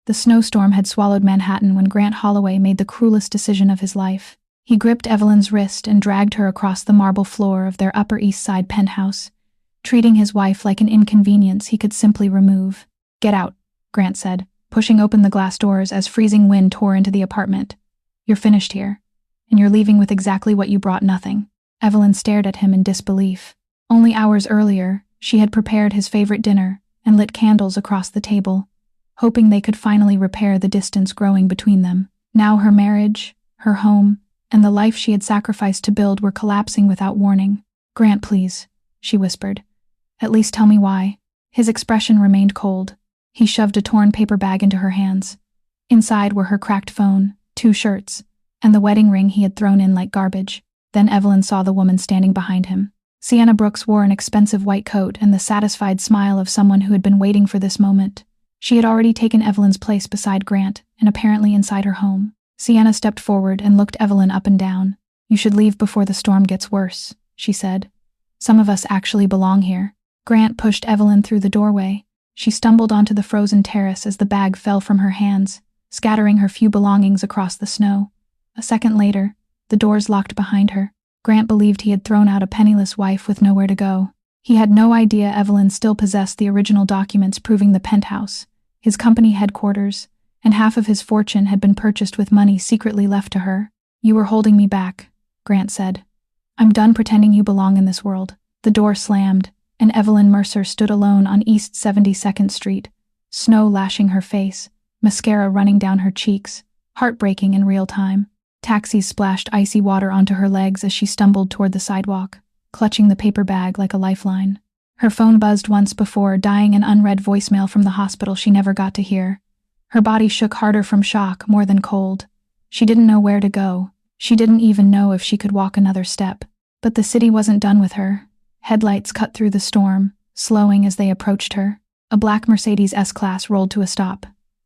The snowstorm had swallowed Manhattan when Grant Holloway made the cruelest decision of his life. He gripped Evelyn's wrist and dragged her across the marble floor of their Upper East Side penthouse, treating his wife like an inconvenience he could simply remove. "Get out," Grant said, pushing open the glass doors as freezing wind tore into the apartment. "You're finished here, and you're leaving with exactly what you brought, nothing." Evelyn stared at him in disbelief. Only hours earlier, she had prepared his favorite dinner and lit candles across the table, hoping they could finally repair the distance growing between them. Now her marriage, her home, and the life she had sacrificed to build were collapsing without warning. "Grant, please," she whispered. "At least tell me why." His expression remained cold. He shoved a torn paper bag into her hands. Inside were her cracked phone, 2 shirts, and the wedding ring he had thrown in like garbage. Then Evelyn saw the woman standing behind him. Sienna Brooks wore an expensive white coat and the satisfied smile of someone who had been waiting for this moment. She had already taken Evelyn's place beside Grant, and apparently inside her home. Sienna stepped forward and looked Evelyn up and down. "You should leave before the storm gets worse," she said. "Some of us actually belong here." Grant pushed Evelyn through the doorway. She stumbled onto the frozen terrace as the bag fell from her hands, scattering her few belongings across the snow. A second later, the doors locked behind her. Grant believed he had thrown out a penniless wife with nowhere to go. He had no idea Evelyn still possessed the original documents proving the penthouse, his company headquarters, and half of his fortune had been purchased with money secretly left to her. "You were holding me back," Grant said. "I'm done pretending you belong in this world." The door slammed, and Evelyn Mercer stood alone on East 72nd Street, snow lashing her face, mascara running down her cheeks, heartbreaking in real time. Taxis splashed icy water onto her legs as she stumbled toward the sidewalk, clutching the paper bag like a lifeline. Her phone buzzed once before, dying an unread voicemail from the hospital she never got to hear. Her body shook harder from shock more than cold. She didn't know where to go. She didn't even know if she could walk another step. But the city wasn't done with her. Headlights cut through the storm, slowing as they approached her. A black Mercedes S-Class rolled to a stop.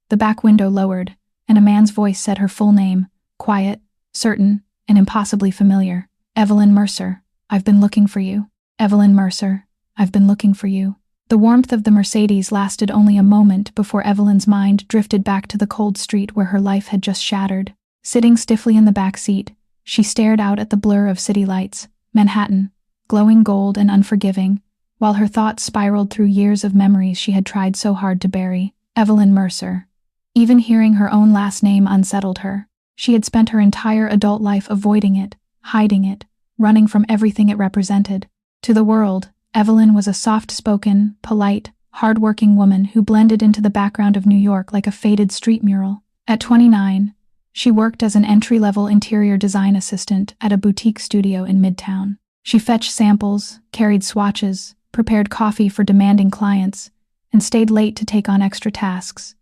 The back window lowered, and a man's voice said her full name, quiet, certain, and impossibly familiar. "Evelyn Mercer, I've been looking for you. Evelyn Mercer, I've been looking for you." The warmth of the Mercedes lasted only a moment before Evelyn's mind drifted back to the cold street where her life had just shattered. Sitting stiffly in the back seat, she stared out at the blur of city lights, Manhattan, glowing gold and unforgiving, while her thoughts spiraled through years of memories she had tried so hard to bury. Evelyn Mercer. Even hearing her own last name unsettled her. She had spent her entire adult life avoiding it, hiding it, running from everything it represented. To the world, Evelyn was a soft-spoken, polite, hard-working woman who blended into the background of New York like a faded street mural. At 29, she worked as an entry-level interior design assistant at a boutique studio in Midtown. She fetched samples, carried swatches, prepared coffee for demanding clients, and stayed late to take on extra tasks.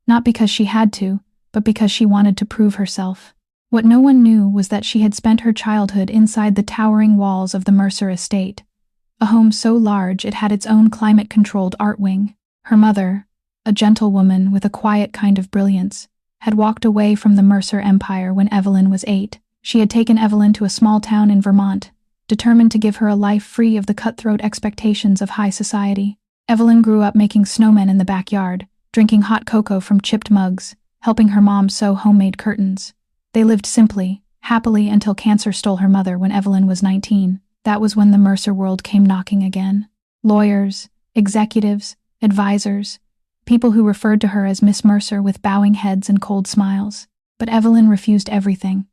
Not because she had to, but because she wanted to prove herself. What no one knew was that she had spent her childhood inside the towering walls of the Mercer estate, a home so large it had its own climate-controlled art wing. Her mother, a gentle woman with a quiet kind of brilliance, had walked away from the Mercer empire when Evelyn was 8. She had taken Evelyn to a small town in Vermont, determined to give her a life free of the cutthroat expectations of high society. Evelyn grew up making snowmen in the backyard, drinking hot cocoa from chipped mugs, helping her mom sew homemade curtains. They lived simply, happily until cancer stole her mother when Evelyn was 19. That was when the Mercer world came knocking again. Lawyers, executives, advisors, people who referred to her as Miss Mercer with bowing heads and cold smiles. But Evelyn refused everything.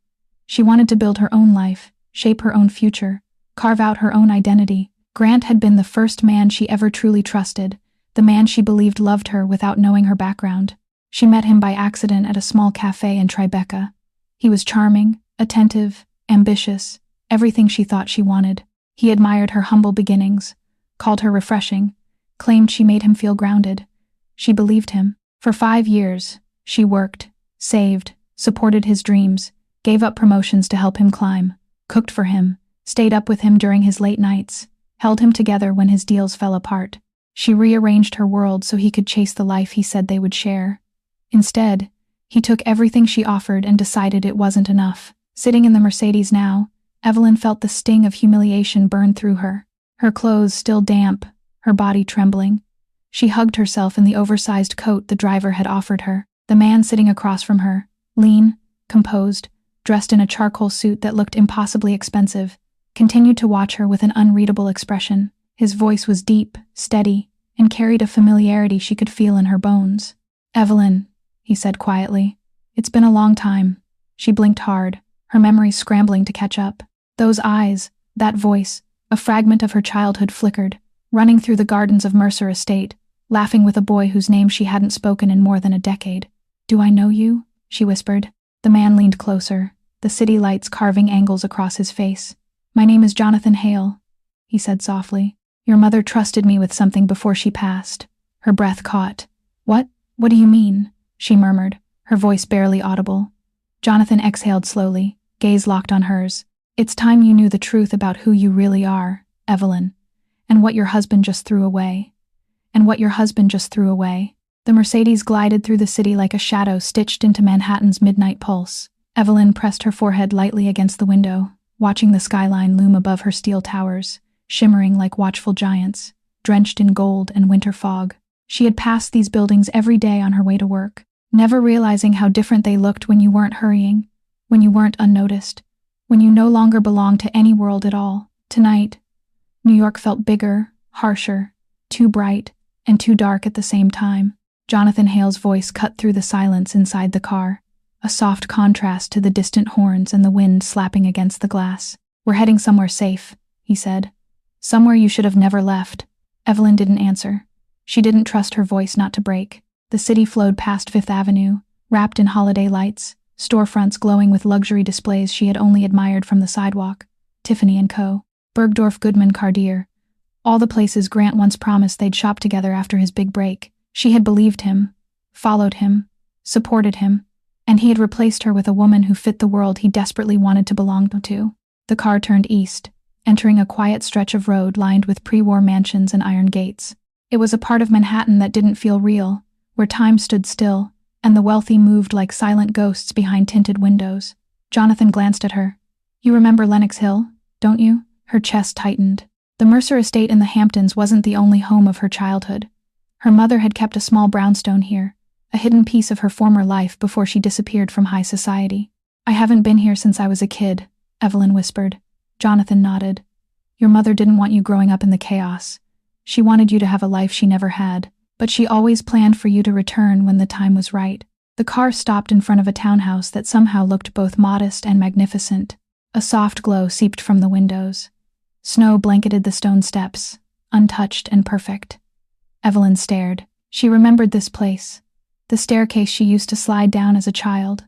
She wanted to build her own life, shape her own future, carve out her own identity. Grant had been the first man she ever truly trusted, the man she believed loved her without knowing her background. She met him by accident at a small cafe in Tribeca. He was charming, attentive, ambitious, everything she thought she wanted. He admired her humble beginnings, called her refreshing, claimed she made him feel grounded. She believed him. For 5 years, she worked, saved, supported his dreams, gave up promotions to help him climb, cooked for him, stayed up with him during his late nights, held him together when his deals fell apart. She rearranged her world so he could chase the life he said they would share. Instead, he took everything she offered and decided it wasn't enough. Sitting in the Mercedes now, Evelyn felt the sting of humiliation burn through her. Her clothes still damp, her body trembling. She hugged herself in the oversized coat the driver had offered her. The man sitting across from her, lean, composed, dressed in a charcoal suit that looked impossibly expensive, continued to watch her with an unreadable expression. His voice was deep, steady, and carried a familiarity she could feel in her bones. "Evelyn," he said quietly. "It's been a long time." She blinked hard, her memory scrambling to catch up. Those eyes, that voice, a fragment of her childhood flickered, running through the gardens of Mercer Estate, laughing with a boy whose name she hadn't spoken in more than a decade. "Do I know you?" she whispered. The man leaned closer, the city lights carving angles across his face. "My name is Jonathan Hale," he said softly. "Your mother trusted me with something before she passed." Her breath caught. What do you mean?" she murmured, her voice barely audible. Jonathan exhaled slowly, gaze locked on hers. "It's time you knew the truth about who you really are, Evelyn, and what your husband just threw away. The Mercedes glided through the city like a shadow stitched into Manhattan's midnight pulse. Evelyn pressed her forehead lightly against the window, watching the skyline loom above her steel towers, shimmering like watchful giants, drenched in gold and winter fog. She had passed these buildings every day on her way to work, never realizing how different they looked when you weren't hurrying, when you weren't unnoticed, when you no longer belonged to any world at all. Tonight, New York felt bigger, harsher, too bright, and too dark at the same time. Jonathan Hale's voice cut through the silence inside the car, a soft contrast to the distant horns and the wind slapping against the glass. "We're heading somewhere safe," he said. "Somewhere you should have never left." Evelyn didn't answer. She didn't trust her voice not to break. The city flowed past Fifth Avenue, wrapped in holiday lights, storefronts glowing with luxury displays she had only admired from the sidewalk. Tiffany & Co., Bergdorf Goodman Cartier, all the places Grant once promised they'd shop together after his big break. She had believed him, followed him, supported him, and he had replaced her with a woman who fit the world he desperately wanted to belong to. The car turned east, entering a quiet stretch of road lined with pre-war mansions and iron gates. It was a part of Manhattan that didn't feel real, where time stood still, and the wealthy moved like silent ghosts behind tinted windows. Jonathan glanced at her. "You remember Lenox Hill, don't you?" Her chest tightened. The Mercer Estate in the Hamptons wasn't the only home of her childhood. Her mother had kept a small brownstone here, a hidden piece of her former life before she disappeared from high society. "I haven't been here since I was a kid," Evelyn whispered. Jonathan nodded. "Your mother didn't want you growing up in the chaos. She wanted you to have a life she never had, but she always planned for you to return when the time was right." The car stopped in front of a townhouse that somehow looked both modest and magnificent. A soft glow seeped from the windows. Snow blanketed the stone steps, untouched and perfect. Evelyn stared. She remembered this place, the staircase she used to slide down as a child,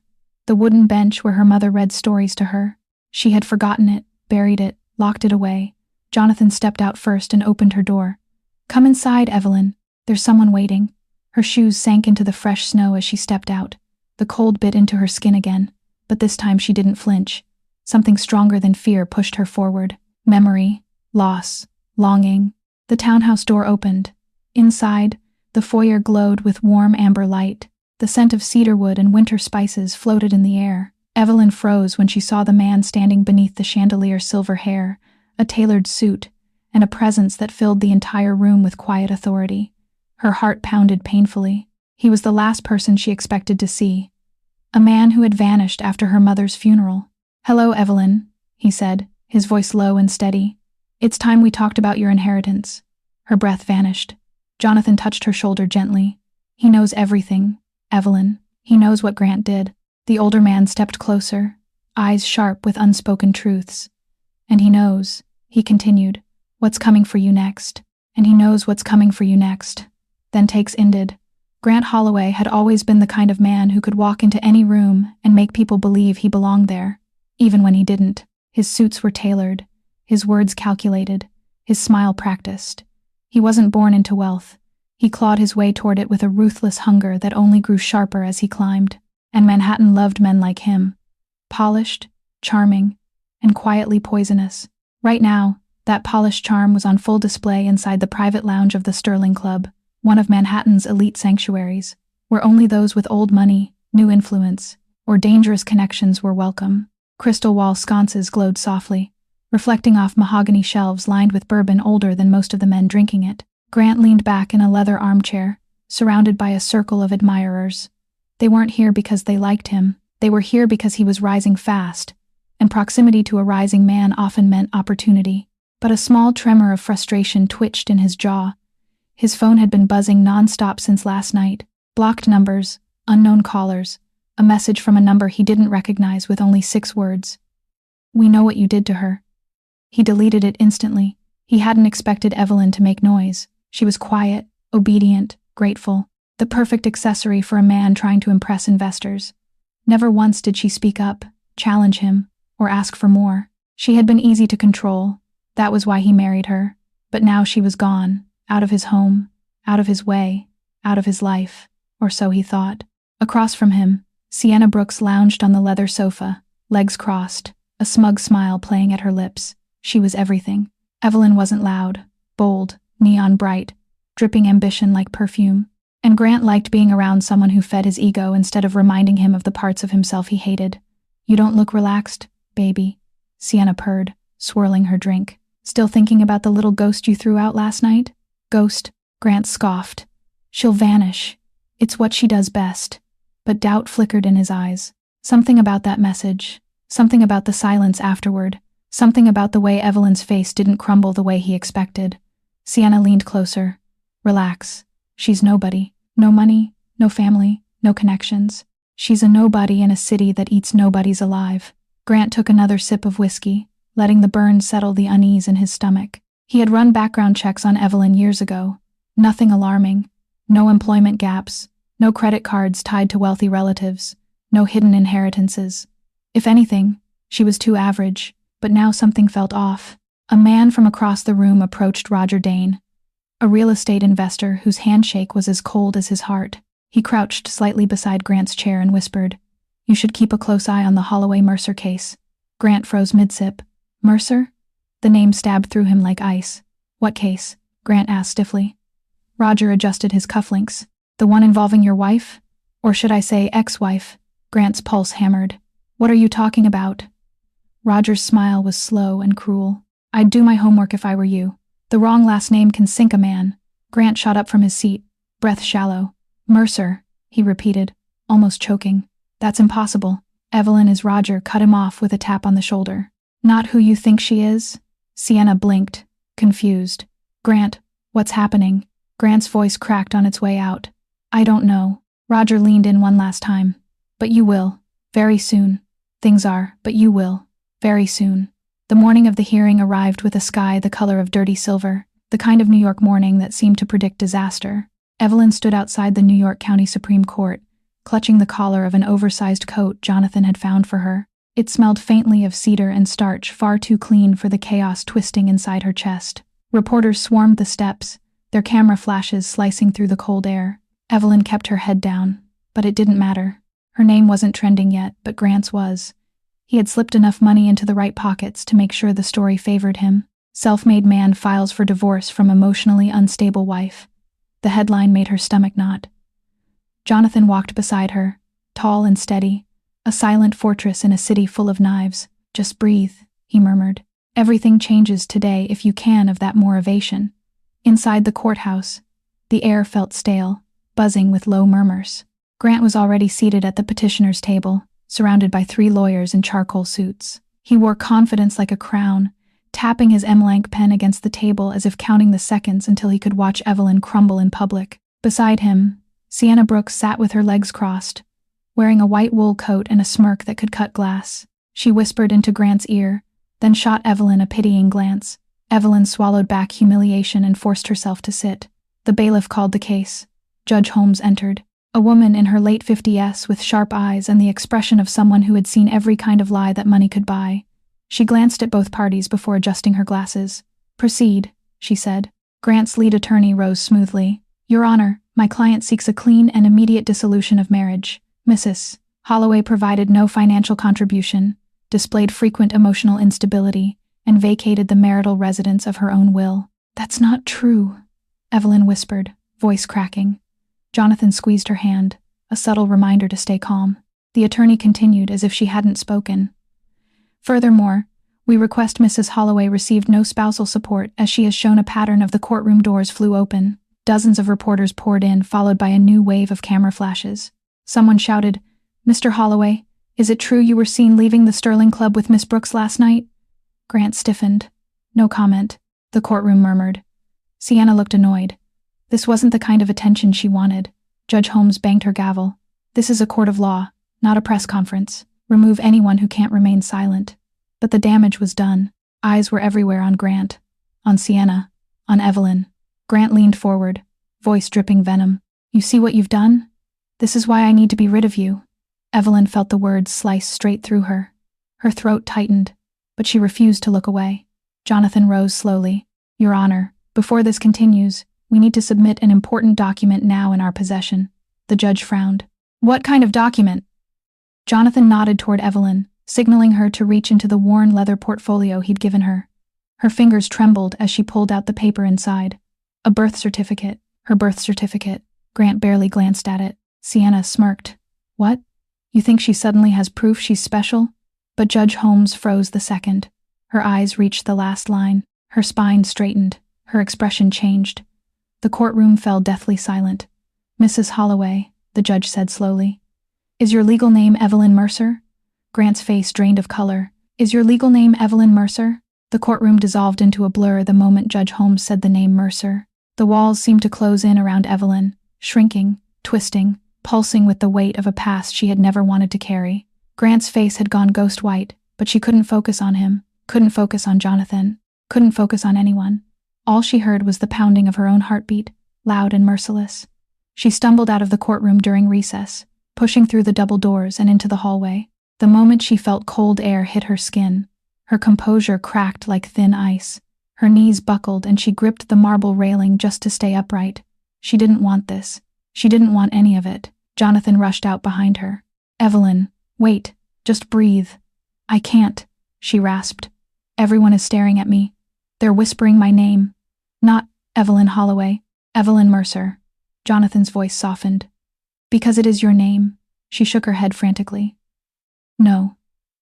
the wooden bench where her mother read stories to her. She had forgotten it, buried it, locked it away. Jonathan stepped out first and opened her door. "Come inside, Evelyn. There's someone waiting." Her shoes sank into the fresh snow as she stepped out. The cold bit into her skin again, but this time she didn't flinch. Something stronger than fear pushed her forward. Memory, loss, longing. The townhouse door opened. Inside, the foyer glowed with warm amber light. The scent of cedarwood and winter spices floated in the air. Evelyn froze when she saw the man standing beneath the chandelier's silver hair, a tailored suit, and a presence that filled the entire room with quiet authority. Her heart pounded painfully. He was the last person she expected to see. A man who had vanished after her mother's funeral. "Hello, Evelyn," he said, his voice low and steady. "It's time we talked about your inheritance." Her breath vanished. Jonathan touched her shoulder gently. "He knows everything, Evelyn. He knows what Grant did." The older man stepped closer, eyes sharp with unspoken truths. "And he knows," he continued, "what's coming for you next. And he knows what's coming for you next." Then takes ended. Grant Holloway had always been the kind of man who could walk into any room and make people believe he belonged there, even when he didn't. His suits were tailored, his words calculated, his smile practiced. He wasn't born into wealth. He clawed his way toward it with a ruthless hunger that only grew sharper as he climbed. And Manhattan loved men like him. Polished, charming, and quietly poisonous. Right now, that polished charm was on full display inside the private lounge of the Sterling Club, one of Manhattan's elite sanctuaries, where only those with old money, new influence, or dangerous connections were welcome. Crystal wall sconces glowed softly, reflecting off mahogany shelves lined with bourbon older than most of the men drinking it. Grant leaned back in a leather armchair, surrounded by a circle of admirers. They weren't here because they liked him. They were here because he was rising fast, and proximity to a rising man often meant opportunity. But a small tremor of frustration twitched in his jaw. His phone had been buzzing non-stop since last night. Blocked numbers, unknown callers, a message from a number he didn't recognize with only 6 words. "We know what you did to her." He deleted it instantly. He hadn't expected Evelyn to make noise. She was quiet, obedient, grateful, the perfect accessory for a man trying to impress investors. Never once did she speak up, challenge him, or ask for more. She had been easy to control. That was why he married her. But now she was gone, out of his home, out of his way, out of his life, or so he thought. Across from him, Sienna Brooks lounged on the leather sofa, legs crossed, a smug smile playing at her lips. She was everything. Evelyn wasn't loud, bold, neon bright, dripping ambition like perfume. And Grant liked being around someone who fed his ego instead of reminding him of the parts of himself he hated. "You don't look relaxed, baby," Sienna purred, swirling her drink. "Still thinking about the little ghost you threw out last night?" "Ghost," Grant scoffed. "She'll vanish. It's what she does best." But doubt flickered in his eyes. Something about that message, something about the silence afterward, something about the way Evelyn's face didn't crumble the way he expected. Sienna leaned closer. "Relax. She's nobody. No money, no family, no connections. She's a nobody in a city that eats nobodies alive." Grant took another sip of whiskey, letting the burn settle the unease in his stomach. He had run background checks on Evelyn years ago. Nothing alarming. No employment gaps. No credit cards tied to wealthy relatives. No hidden inheritances. If anything, she was too average, but now something felt off. A man from across the room approached Roger Dane, a real estate investor whose handshake was as cold as his heart. He crouched slightly beside Grant's chair and whispered, "You should keep a close eye on the Holloway Mercer case." Grant froze mid-sip. "Mercer?" The name stabbed through him like ice. "What case?" Grant asked stiffly. Roger adjusted his cufflinks. "The one involving your wife? Or should I say ex-wife?" Grant's pulse hammered. "What are you talking about?" Roger's smile was slow and cruel. "I'd do my homework if I were you. The wrong last name can sink a man." Grant shot up from his seat, breath shallow. "Mercer," he repeated, almost choking. "That's impossible." "Evelyn is Roger," cut him off with a tap on the shoulder. "Not who you think she is?" Sienna blinked, confused. "Grant, what's happening?" Grant's voice cracked on its way out. "I don't know." Roger leaned in one last time. "But you will. Very soon. Things are, but you will. Very soon." The morning of the hearing arrived with a sky the color of dirty silver, the kind of New York morning that seemed to predict disaster. Evelyn stood outside the New York County Supreme Court, clutching the collar of an oversized coat Jonathan had found for her. It smelled faintly of cedar and starch, far too clean for the chaos twisting inside her chest. Reporters swarmed the steps, their camera flashes slicing through the cold air. Evelyn kept her head down, but it didn't matter. Her name wasn't trending yet, but Grant's was. He had slipped enough money into the right pockets to make sure the story favored him. "Self-made man files for divorce from emotionally unstable wife." The headline made her stomach knot. Jonathan walked beside her, tall and steady, a silent fortress in a city full of knives. "Just breathe," he murmured. "Everything changes today if you can of that motivation." Inside the courthouse, the air felt stale, buzzing with low murmurs. Grant was already seated at the petitioner's table, surrounded by 3 lawyers in charcoal suits. He wore confidence like a crown, tapping his M-Lank pen against the table as if counting the seconds until he could watch Evelyn crumble in public. Beside him, Sienna Brooks sat with her legs crossed, wearing a white wool coat and a smirk that could cut glass. She whispered into Grant's ear, then shot Evelyn a pitying glance. Evelyn swallowed back humiliation and forced herself to sit. The bailiff called the case. Judge Holmes entered. A woman in her late 50s with sharp eyes and the expression of someone who had seen every kind of lie that money could buy. She glanced at both parties before adjusting her glasses. "Proceed," she said. Grant's lead attorney rose smoothly. "Your Honor, my client seeks a clean and immediate dissolution of marriage. Mrs. Holloway provided no financial contribution, displayed frequent emotional instability, and vacated the marital residence of her own will." "That's not true," Evelyn whispered, voice cracking. Jonathan squeezed her hand, a subtle reminder to stay calm. The attorney continued as if she hadn't spoken. "Furthermore, we request Mrs. Holloway received no spousal support as she has shown a pattern of the courtroom doors flew open. Dozens of reporters poured in, followed by a new wave of camera flashes. Someone shouted, "Mr. Holloway, is it true you were seen leaving the Sterling Club with Miss Brooks last night?" Grant stiffened. "No comment," the courtroom murmured. Sienna looked annoyed. This wasn't the kind of attention she wanted. Judge Holmes banged her gavel. "This is a court of law, not a press conference. Remove anyone who can't remain silent." But the damage was done. Eyes were everywhere on Grant, on Sienna, on Evelyn. Grant leaned forward, voice dripping venom. "You see what you've done? This is why I need to be rid of you." Evelyn felt the words slice straight through her. Her throat tightened, but she refused to look away. Jonathan rose slowly. "Your Honor, before this continues, we need to submit an important document now in our possession." The judge frowned. "What kind of document?" Jonathan nodded toward Evelyn, signaling her to reach into the worn leather portfolio he'd given her. Her fingers trembled as she pulled out the paper inside. A birth certificate. Her birth certificate. Grant barely glanced at it. Sienna smirked. "What? You think she suddenly has proof she's special?" But Judge Holmes froze the second. Her eyes reached the last line. Her spine straightened. Her expression changed. The courtroom fell deathly silent. "Mrs. Holloway," the judge said slowly. "Is your legal name Evelyn Mercer?" Grant's face drained of color. "Is your legal name Evelyn Mercer?" The courtroom dissolved into a blur the moment Judge Holmes said the name Mercer. The walls seemed to close in around Evelyn, shrinking, twisting, pulsing with the weight of a past she had never wanted to carry. Grant's face had gone ghost white, but she couldn't focus on him, couldn't focus on Jonathan, couldn't focus on anyone. All she heard was the pounding of her own heartbeat, loud and merciless. She stumbled out of the courtroom during recess, pushing through the double doors and into the hallway. The moment she felt cold air hit her skin, her composure cracked like thin ice. Her knees buckled and she gripped the marble railing just to stay upright. She didn't want this. She didn't want any of it. Jonathan rushed out behind her. "Evelyn, wait, just breathe." "I can't," she rasped. "Everyone is staring at me. They're whispering my name. Not Evelyn Holloway, Evelyn Mercer." Jonathan's voice softened. "Because it is your name." She shook her head frantically. "No,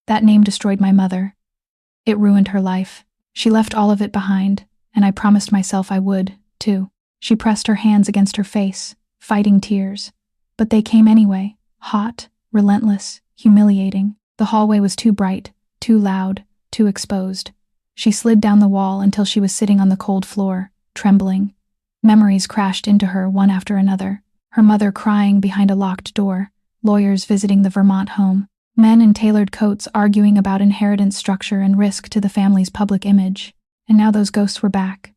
that name destroyed my mother. It ruined her life. She left all of it behind, and I promised myself I would, too." She pressed her hands against her face, fighting tears. But they came anyway, hot, relentless, humiliating. The hallway was too bright, too loud, too exposed. She slid down the wall until she was sitting on the cold floor, trembling. Memories crashed into her one after another. Her mother crying behind a locked door, lawyers visiting the Vermont home, men in tailored coats arguing about inheritance structure and risk to the family's public image. And now those ghosts were back.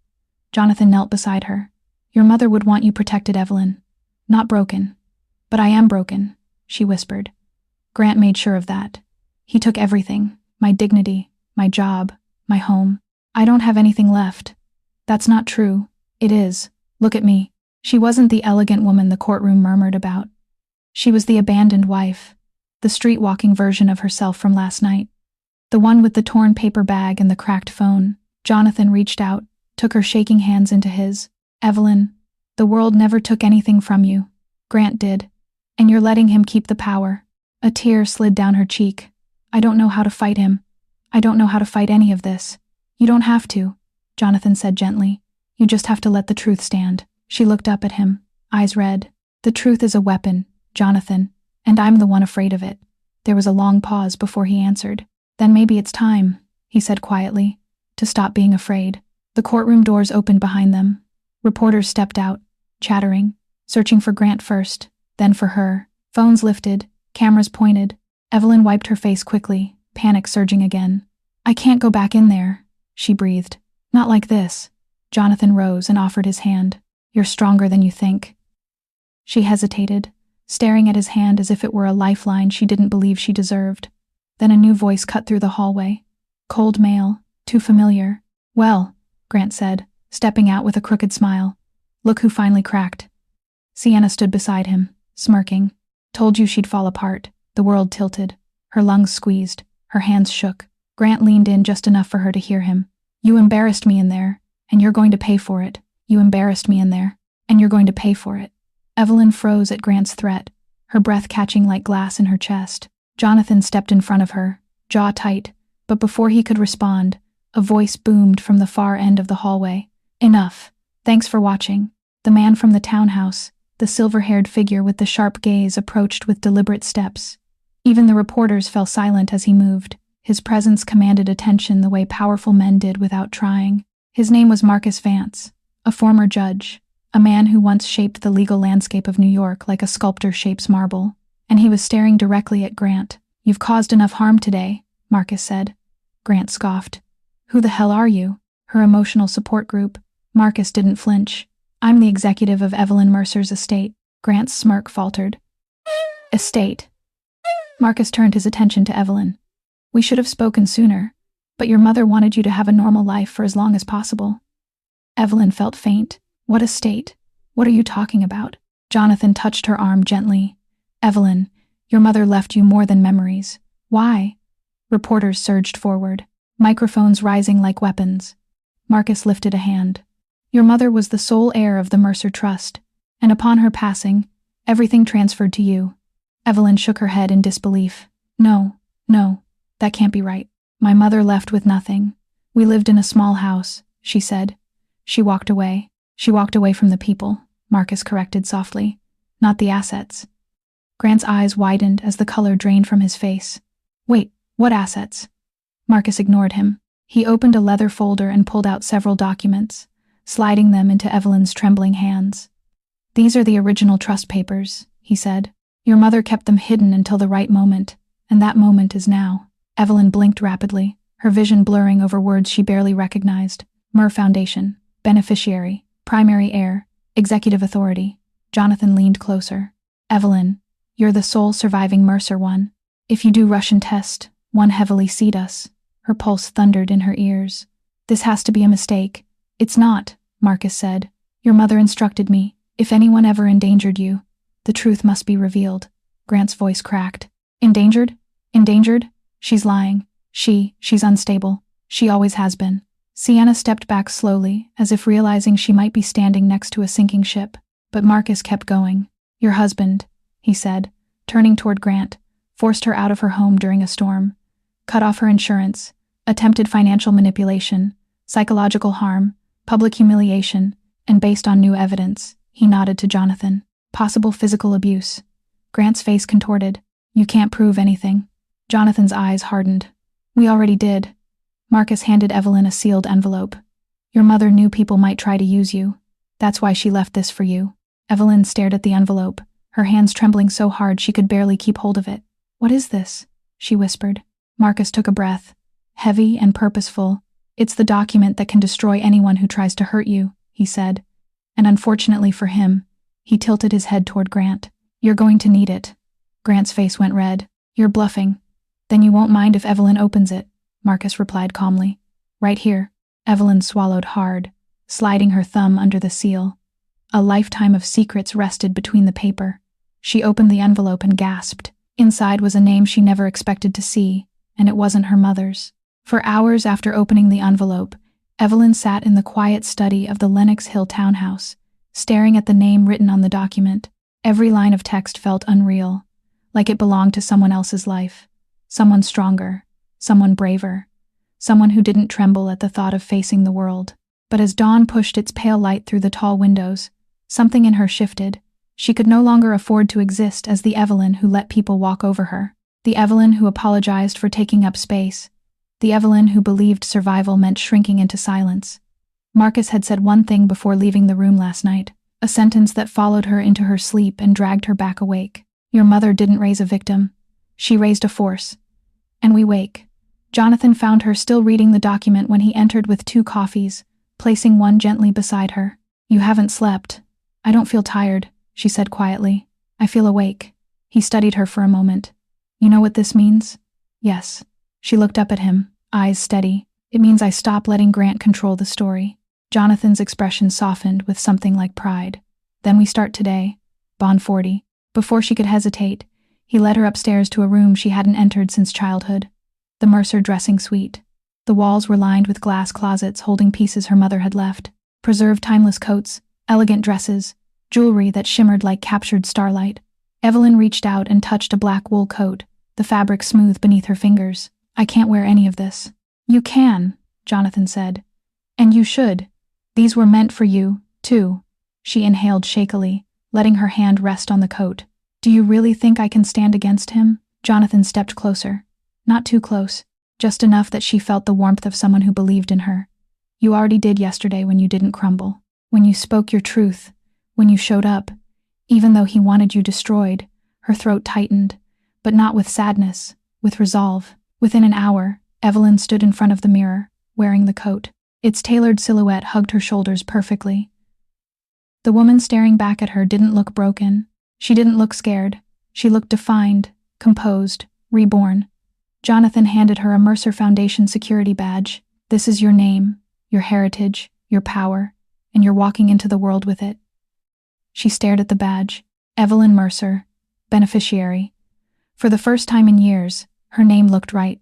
Jonathan knelt beside her. "Your mother would want you protected, Evelyn. Not broken. But I am broken," she whispered. Grant made sure of that. "He took everything, my dignity, my job, my home. I don't have anything left." "That's not true." "It is. Look at me." She wasn't the elegant woman the courtroom murmured about. She was the abandoned wife, the street-walking version of herself from last night. The one with the torn paper bag and the cracked phone. Jonathan reached out, took her shaking hands into his. "Evelyn, the world never took anything from you. Grant did. And you're letting him keep the power." A tear slid down her cheek. "I don't know how to fight him. I don't know how to fight any of this." "You don't have to," Jonathan said gently. "You just have to let the truth stand." She looked up at him, eyes red. "The truth is a weapon, Jonathan, and I'm the one afraid of it." There was a long pause before he answered. "Then maybe it's time," he said quietly, "to stop being afraid." The courtroom doors opened behind them. Reporters stepped out, chattering, searching for Grant first, then for her. Phones lifted, cameras pointed. Evelyn wiped her face quickly, panic surging again. "I can't go back in there," she breathed. "Not like this." Jonathan rose and offered his hand. "You're stronger than you think." She hesitated, staring at his hand as if it were a lifeline she didn't believe she deserved. Then a new voice cut through the hallway. Cold male, too familiar. "Well," Grant said, stepping out with a crooked smile. "Look who finally cracked." Sienna stood beside him, smirking. "Told you she'd fall apart." The world tilted. Her lungs squeezed. Her hands shook. Grant leaned in just enough for her to hear him. "You embarrassed me in there, and you're going to pay for it. You embarrassed me in there, and you're going to pay for it." Evelyn froze at Grant's threat, her breath catching like glass in her chest. Jonathan stepped in front of her, jaw tight, but before he could respond, a voice boomed from the far end of the hallway. "Enough. Thanks for watching. The man from the townhouse, The silver-haired figure with the sharp gaze approached with deliberate steps. Even the reporters fell silent as he moved. His presence commanded attention the way powerful men did without trying. His name was Marcus Vance, a former judge, a man who once shaped the legal landscape of New York like a sculptor shapes marble. And he was staring directly at Grant. "You've caused enough harm today," Marcus said. Grant scoffed. "Who the hell are you?" Her emotional support group. Marcus didn't flinch. "I'm the executive of Evelyn Mercer's estate." Grant's smirk faltered. "Estate." Marcus turned his attention to Evelyn. "We should have spoken sooner, but your mother wanted you to have a normal life for as long as possible." Evelyn felt faint. "What estate? What are you talking about?" Jonathan touched her arm gently. "Evelyn, your mother left you more than memories." "Why?" Reporters surged forward, microphones rising like weapons. Marcus lifted a hand. "Your mother was the sole heir of the Mercer Trust, and upon her passing, everything transferred to you." Evelyn shook her head in disbelief. No, that can't be right. "My mother left with nothing. We lived in a small house," she said. She walked away. "She walked away from the people," Marcus corrected softly. "Not the assets." Grant's eyes widened as the color drained from his face. "Wait, what assets?" Marcus ignored him. He opened a leather folder and pulled out several documents, sliding them into Evelyn's trembling hands. "These are the original trust papers," he said. "Your mother kept them hidden until the right moment, and that moment is now." Evelyn blinked rapidly, her vision blurring over words she barely recognized. Mer Foundation, beneficiary, primary heir, executive authority. Jonathan leaned closer. "Evelyn, you're the sole surviving Mercer one. If you do Russian test, one heavily seed us." Her pulse thundered in her ears. "This has to be a mistake." "It's not," Marcus said. "Your mother instructed me. If anyone ever endangered you, the truth must be revealed." Grant's voice cracked. "Endangered? Endangered? She's lying. She's unstable. She always has been." Sienna stepped back slowly, as if realizing she might be standing next to a sinking ship. But Marcus kept going. "Your husband," he said, turning toward Grant, "forced her out of her home during a storm, cut off her insurance, attempted financial manipulation, psychological harm, public humiliation, and based on new evidence," he nodded to Jonathan, "possible physical abuse." Grant's face contorted. "You can't prove anything." Jonathan's eyes hardened. "We already did." Marcus handed Evelyn a sealed envelope. "Your mother knew people might try to use you. That's why she left this for you." Evelyn stared at the envelope, her hands trembling so hard she could barely keep hold of it. "What is this?" she whispered. Marcus took a breath. "Heavy and purposeful. It's the document that can destroy anyone who tries to hurt you," he said. And unfortunately for him, he tilted his head toward Grant. "You're going to need it." Grant's face went red. "You're bluffing." "Then you won't mind if Evelyn opens it," Marcus replied calmly. "Right here." Evelyn swallowed hard, sliding her thumb under the seal. A lifetime of secrets rested between the paper. She opened the envelope and gasped. Inside was a name she never expected to see, and it wasn't her mother's. For hours after opening the envelope, Evelyn sat in the quiet study of the Lenox Hill townhouse, staring at the name written on the document. Every line of text felt unreal, like it belonged to someone else's life. Someone stronger, someone braver, someone who didn't tremble at the thought of facing the world. But as dawn pushed its pale light through the tall windows, something in her shifted. She could no longer afford to exist as the Evelyn who let people walk over her. The Evelyn who apologized for taking up space. The Evelyn who believed survival meant shrinking into silence. Marcus had said one thing before leaving the room last night, a sentence that followed her into her sleep and dragged her back awake. "Your mother didn't raise a victim. She raised a force. And we wake." Jonathan found her still reading the document when he entered with 2 coffees, placing one gently beside her. "You haven't slept." "I don't feel tired," she said quietly. "I feel awake." He studied her for a moment. "You know what this means?" "Yes." She looked up at him, eyes steady. "It means I stop letting Grant control the story." Jonathan's expression softened with something like pride. "Then we start today. Bond 40. Before she could hesitate, he led her upstairs to a room she hadn't entered since childhood. The Mercer dressing suite. The walls were lined with glass closets holding pieces her mother had left. Preserved timeless coats, elegant dresses, jewelry that shimmered like captured starlight. Evelyn reached out and touched a black wool coat, the fabric smooth beneath her fingers. "I can't wear any of this." "You can," Jonathan said. "And you should. These were meant for you, too." She inhaled shakily, letting her hand rest on the coat. Do you really think I can stand against him? Jonathan stepped closer. Not too close, just enough that she felt the warmth of someone who believed in her. You already did yesterday when you didn't crumble. When you spoke your truth. When you showed up. Even though he wanted you destroyed. Her throat tightened, but not with sadness, with resolve. Within an hour, Evelyn stood in front of the mirror, wearing the coat. Its tailored silhouette hugged her shoulders perfectly. The woman staring back at her didn't look broken. She didn't look scared. She looked defined, composed, reborn. Jonathan handed her a Mercer Foundation security badge. This is your name, your heritage, your power, and you're walking into the world with it. She stared at the badge. Evelyn Mercer, beneficiary. For the first time in years, her name looked right.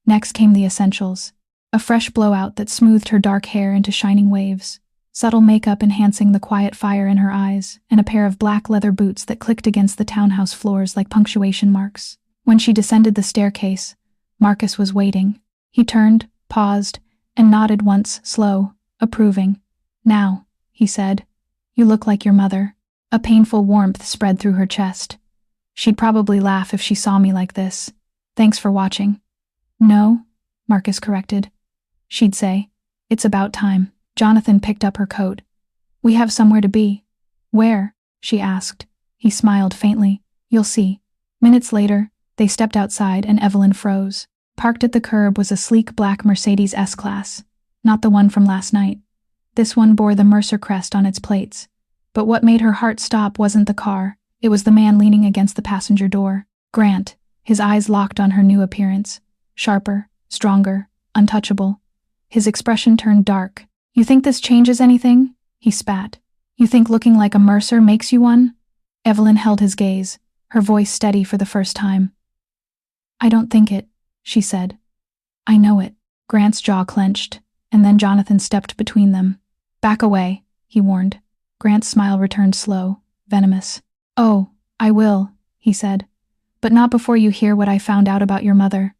Next came the essentials. A fresh blowout that smoothed her dark hair into shining waves, subtle makeup enhancing the quiet fire in her eyes, and a pair of black leather boots that clicked against the townhouse floors like punctuation marks. When she descended the staircase, Marcus was waiting. He turned, paused, and nodded once, slow, approving. Now, he said, you look like your mother. A painful warmth spread through her chest. She'd probably laugh if she saw me like this. Thanks for watching. No, Marcus corrected. She'd say, it's about time. Jonathan picked up her coat. We have somewhere to be. Where? She asked. He smiled faintly. You'll see. Minutes later, they stepped outside and Evelyn froze. Parked at the curb was a sleek black Mercedes S-Class. Not the one from last night. This one bore the Mercer crest on its plates. But what made her heart stop wasn't the car. It was the man leaning against the passenger door. Grant, his eyes locked on her new appearance. Sharper, stronger, untouchable. His expression turned dark. You think this changes anything? He spat. You think looking like a Mercer makes you one? Evelyn held his gaze, her voice steady for the first time. I don't think it, she said. I know it. Grant's jaw clenched, and then Jonathan stepped between them. Back away, he warned. Grant's smile returned slow, venomous. Oh, I will, he said. But not before you hear what I found out about your mother.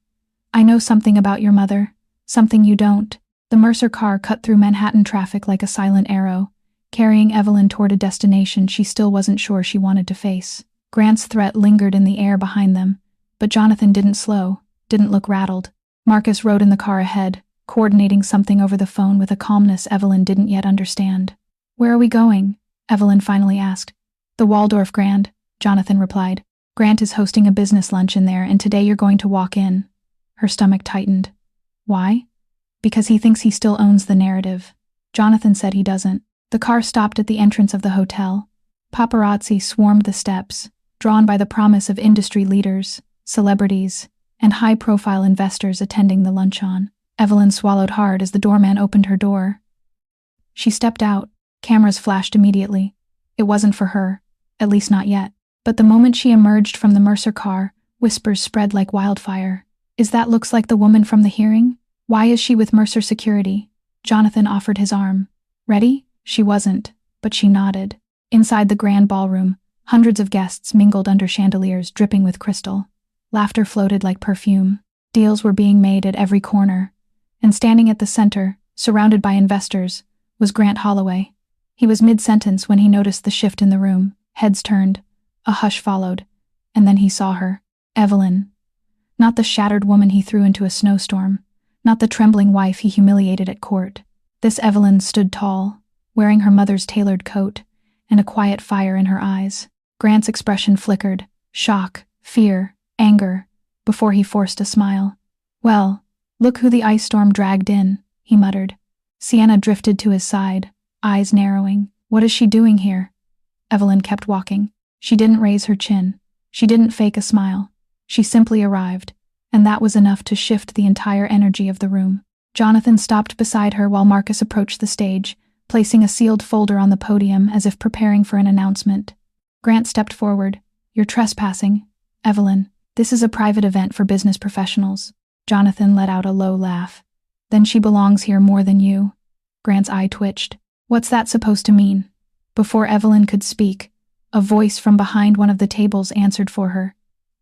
I know something about your mother, something you don't. The Mercer car cut through Manhattan traffic like a silent arrow, carrying Evelyn toward a destination she still wasn't sure she wanted to face. Grant's threat lingered in the air behind them, but Jonathan didn't slow, didn't look rattled. Marcus rode in the car ahead, coordinating something over the phone with a calmness Evelyn didn't yet understand. Where are we going? Evelyn finally asked. The Waldorf Grand, Jonathan replied. Grant is hosting a business lunch in there, and today you're going to walk in. Her stomach tightened. Why? Because he thinks he still owns the narrative. Jonathan said he doesn't. The car stopped at the entrance of the hotel. Paparazzi swarmed the steps, drawn by the promise of industry leaders, celebrities, and high-profile investors attending the luncheon. Evelyn swallowed hard as the doorman opened her door. She stepped out. Cameras flashed immediately. It wasn't for her, at least not yet. But the moment she emerged from the Mercer car, whispers spread like wildfire. Is that looks like the woman from the hearing? Why is she with Mercer Security? Jonathan offered his arm. Ready? She wasn't, but she nodded. Inside the grand ballroom, hundreds of guests mingled under chandeliers dripping with crystal. Laughter floated like perfume. Deals were being made at every corner. And standing at the center, surrounded by investors, was Grant Holloway. He was mid-sentence when he noticed the shift in the room. Heads turned. A hush followed. And then he saw her. Evelyn. Not the shattered woman he threw into a snowstorm. Not the trembling wife he humiliated at court. This Evelyn stood tall, wearing her mother's tailored coat, and a quiet fire in her eyes. Grant's expression flickered. Shock, fear, anger, before he forced a smile. Well, look who the ice storm dragged in, he muttered. Sienna drifted to his side, eyes narrowing. What is she doing here? Evelyn kept walking. She didn't raise her chin. She didn't fake a smile. She simply arrived, and that was enough to shift the entire energy of the room. Jonathan stopped beside her while Marcus approached the stage, placing a sealed folder on the podium as if preparing for an announcement. Grant stepped forward. You're trespassing, Evelyn. This is a private event for business professionals. Jonathan let out a low laugh. Then she belongs here more than you. Grant's eye twitched. What's that supposed to mean? Before Evelyn could speak, a voice from behind one of the tables answered for her.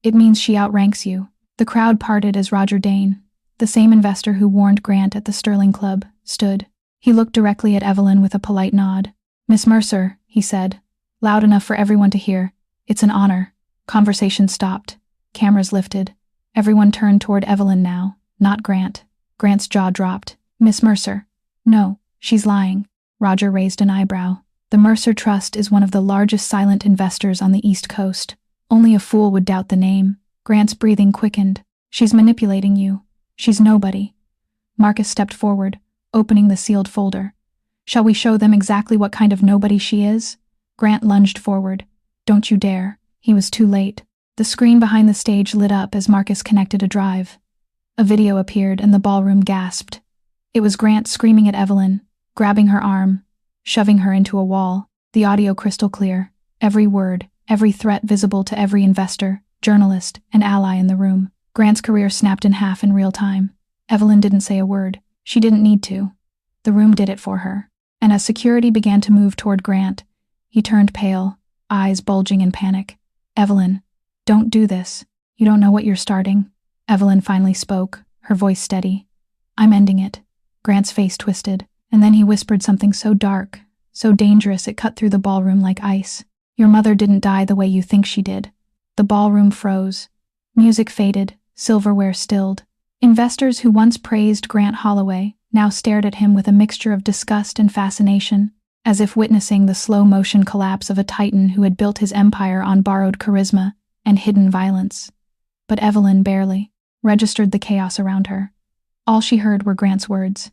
It means she outranks you. The crowd parted as Roger Dane, the same investor who warned Grant at the Sterling Club, stood. He looked directly at Evelyn with a polite nod. Miss Mercer, he said, loud enough for everyone to hear. It's an honor. Conversation stopped. Cameras lifted. Everyone turned toward Evelyn now, not Grant. Grant's jaw dropped. Miss Mercer. No, she's lying. Roger raised an eyebrow. The Mercer Trust is one of the largest silent investors on the East Coast. Only a fool would doubt the name. Grant's breathing quickened. She's manipulating you. She's nobody. Marcus stepped forward, opening the sealed folder. Shall we show them exactly what kind of nobody she is? Grant lunged forward. Don't you dare. He was too late. The screen behind the stage lit up as Marcus connected a drive. A video appeared and the ballroom gasped. It was Grant screaming at Evelyn, grabbing her arm, shoving her into a wall, the audio crystal clear, every word, every threat visible to every investor, journalist, and ally in the room. Grant's career snapped in half in real time. Evelyn didn't say a word. She didn't need to. The room did it for her. And as security began to move toward Grant, he turned pale, eyes bulging in panic. Evelyn, don't do this. You don't know what you're starting. Evelyn finally spoke, her voice steady. I'm ending it. Grant's face twisted, and then he whispered something so dark, so dangerous it cut through the ballroom like ice. Your mother didn't die the way you think she did. The ballroom froze. Music faded, silverware stilled. Investors who once praised Grant Holloway now stared at him with a mixture of disgust and fascination, as if witnessing the slow-motion collapse of a titan who had built his empire on borrowed charisma and hidden violence. But Evelyn barely registered the chaos around her. All she heard were Grant's words.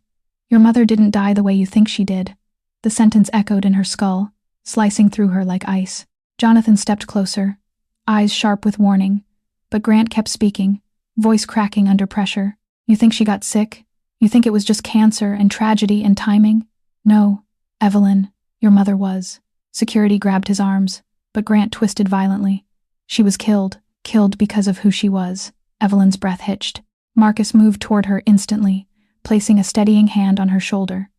Your mother didn't die the way you think she did. The sentence echoed in her skull, slicing through her like ice. Jonathan stepped closer, eyes sharp with warning, but Grant kept speaking, voice cracking under pressure. You think she got sick? You think it was just cancer and tragedy and timing? No, Evelyn, your mother was. Security grabbed his arms, but Grant twisted violently. She was killed because of who she was. Evelyn's breath hitched. Marcus moved toward her instantly, placing a steadying hand on her shoulder.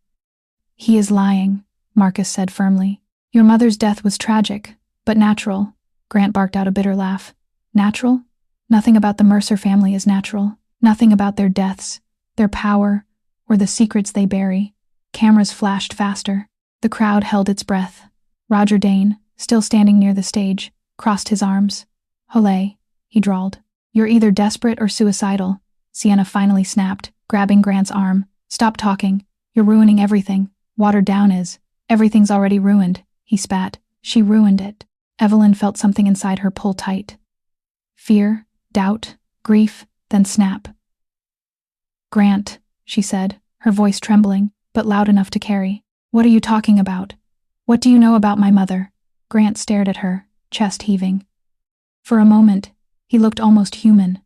He is lying, Marcus said firmly. Your mother's death was tragic, but natural. Grant barked out a bitter laugh. Natural? Nothing about the Mercer family is natural. Nothing about their deaths, their power, or the secrets they bury. Cameras flashed faster. The crowd held its breath. Roger Dane, still standing near the stage, crossed his arms. Olé, he drawled. You're either desperate or suicidal. Sienna finally snapped, grabbing Grant's arm. Stop talking. You're ruining everything. Watered down is. Everything's already ruined, he spat. She ruined it. Evelyn felt something inside her pull tight. Fear, doubt, grief, then snap. Grant, she said, her voice trembling, but loud enough to carry. What are you talking about? What do you know about my mother? Grant stared at her, chest heaving. For a moment, he looked almost human.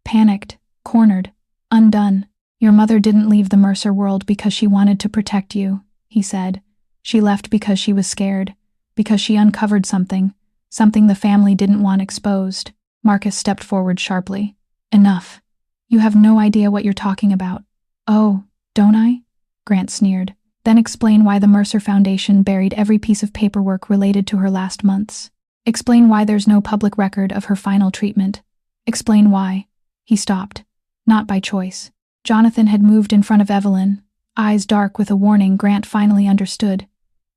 Panicked, cornered, undone. Your mother didn't leave the Mercer world because she wanted to protect you, he said. She left because she was scared, because she uncovered something the family didn't want exposed. Marcus stepped forward sharply. Enough. You have no idea what you're talking about. Oh, don't I? Grant sneered. Then explain why the Mercer Foundation buried every piece of paperwork related to her last months. Explain why there's no public record of her final treatment. Explain why. He stopped. Not by choice. Jonathan had moved in front of Evelyn, eyes dark with a warning. Grant finally understood.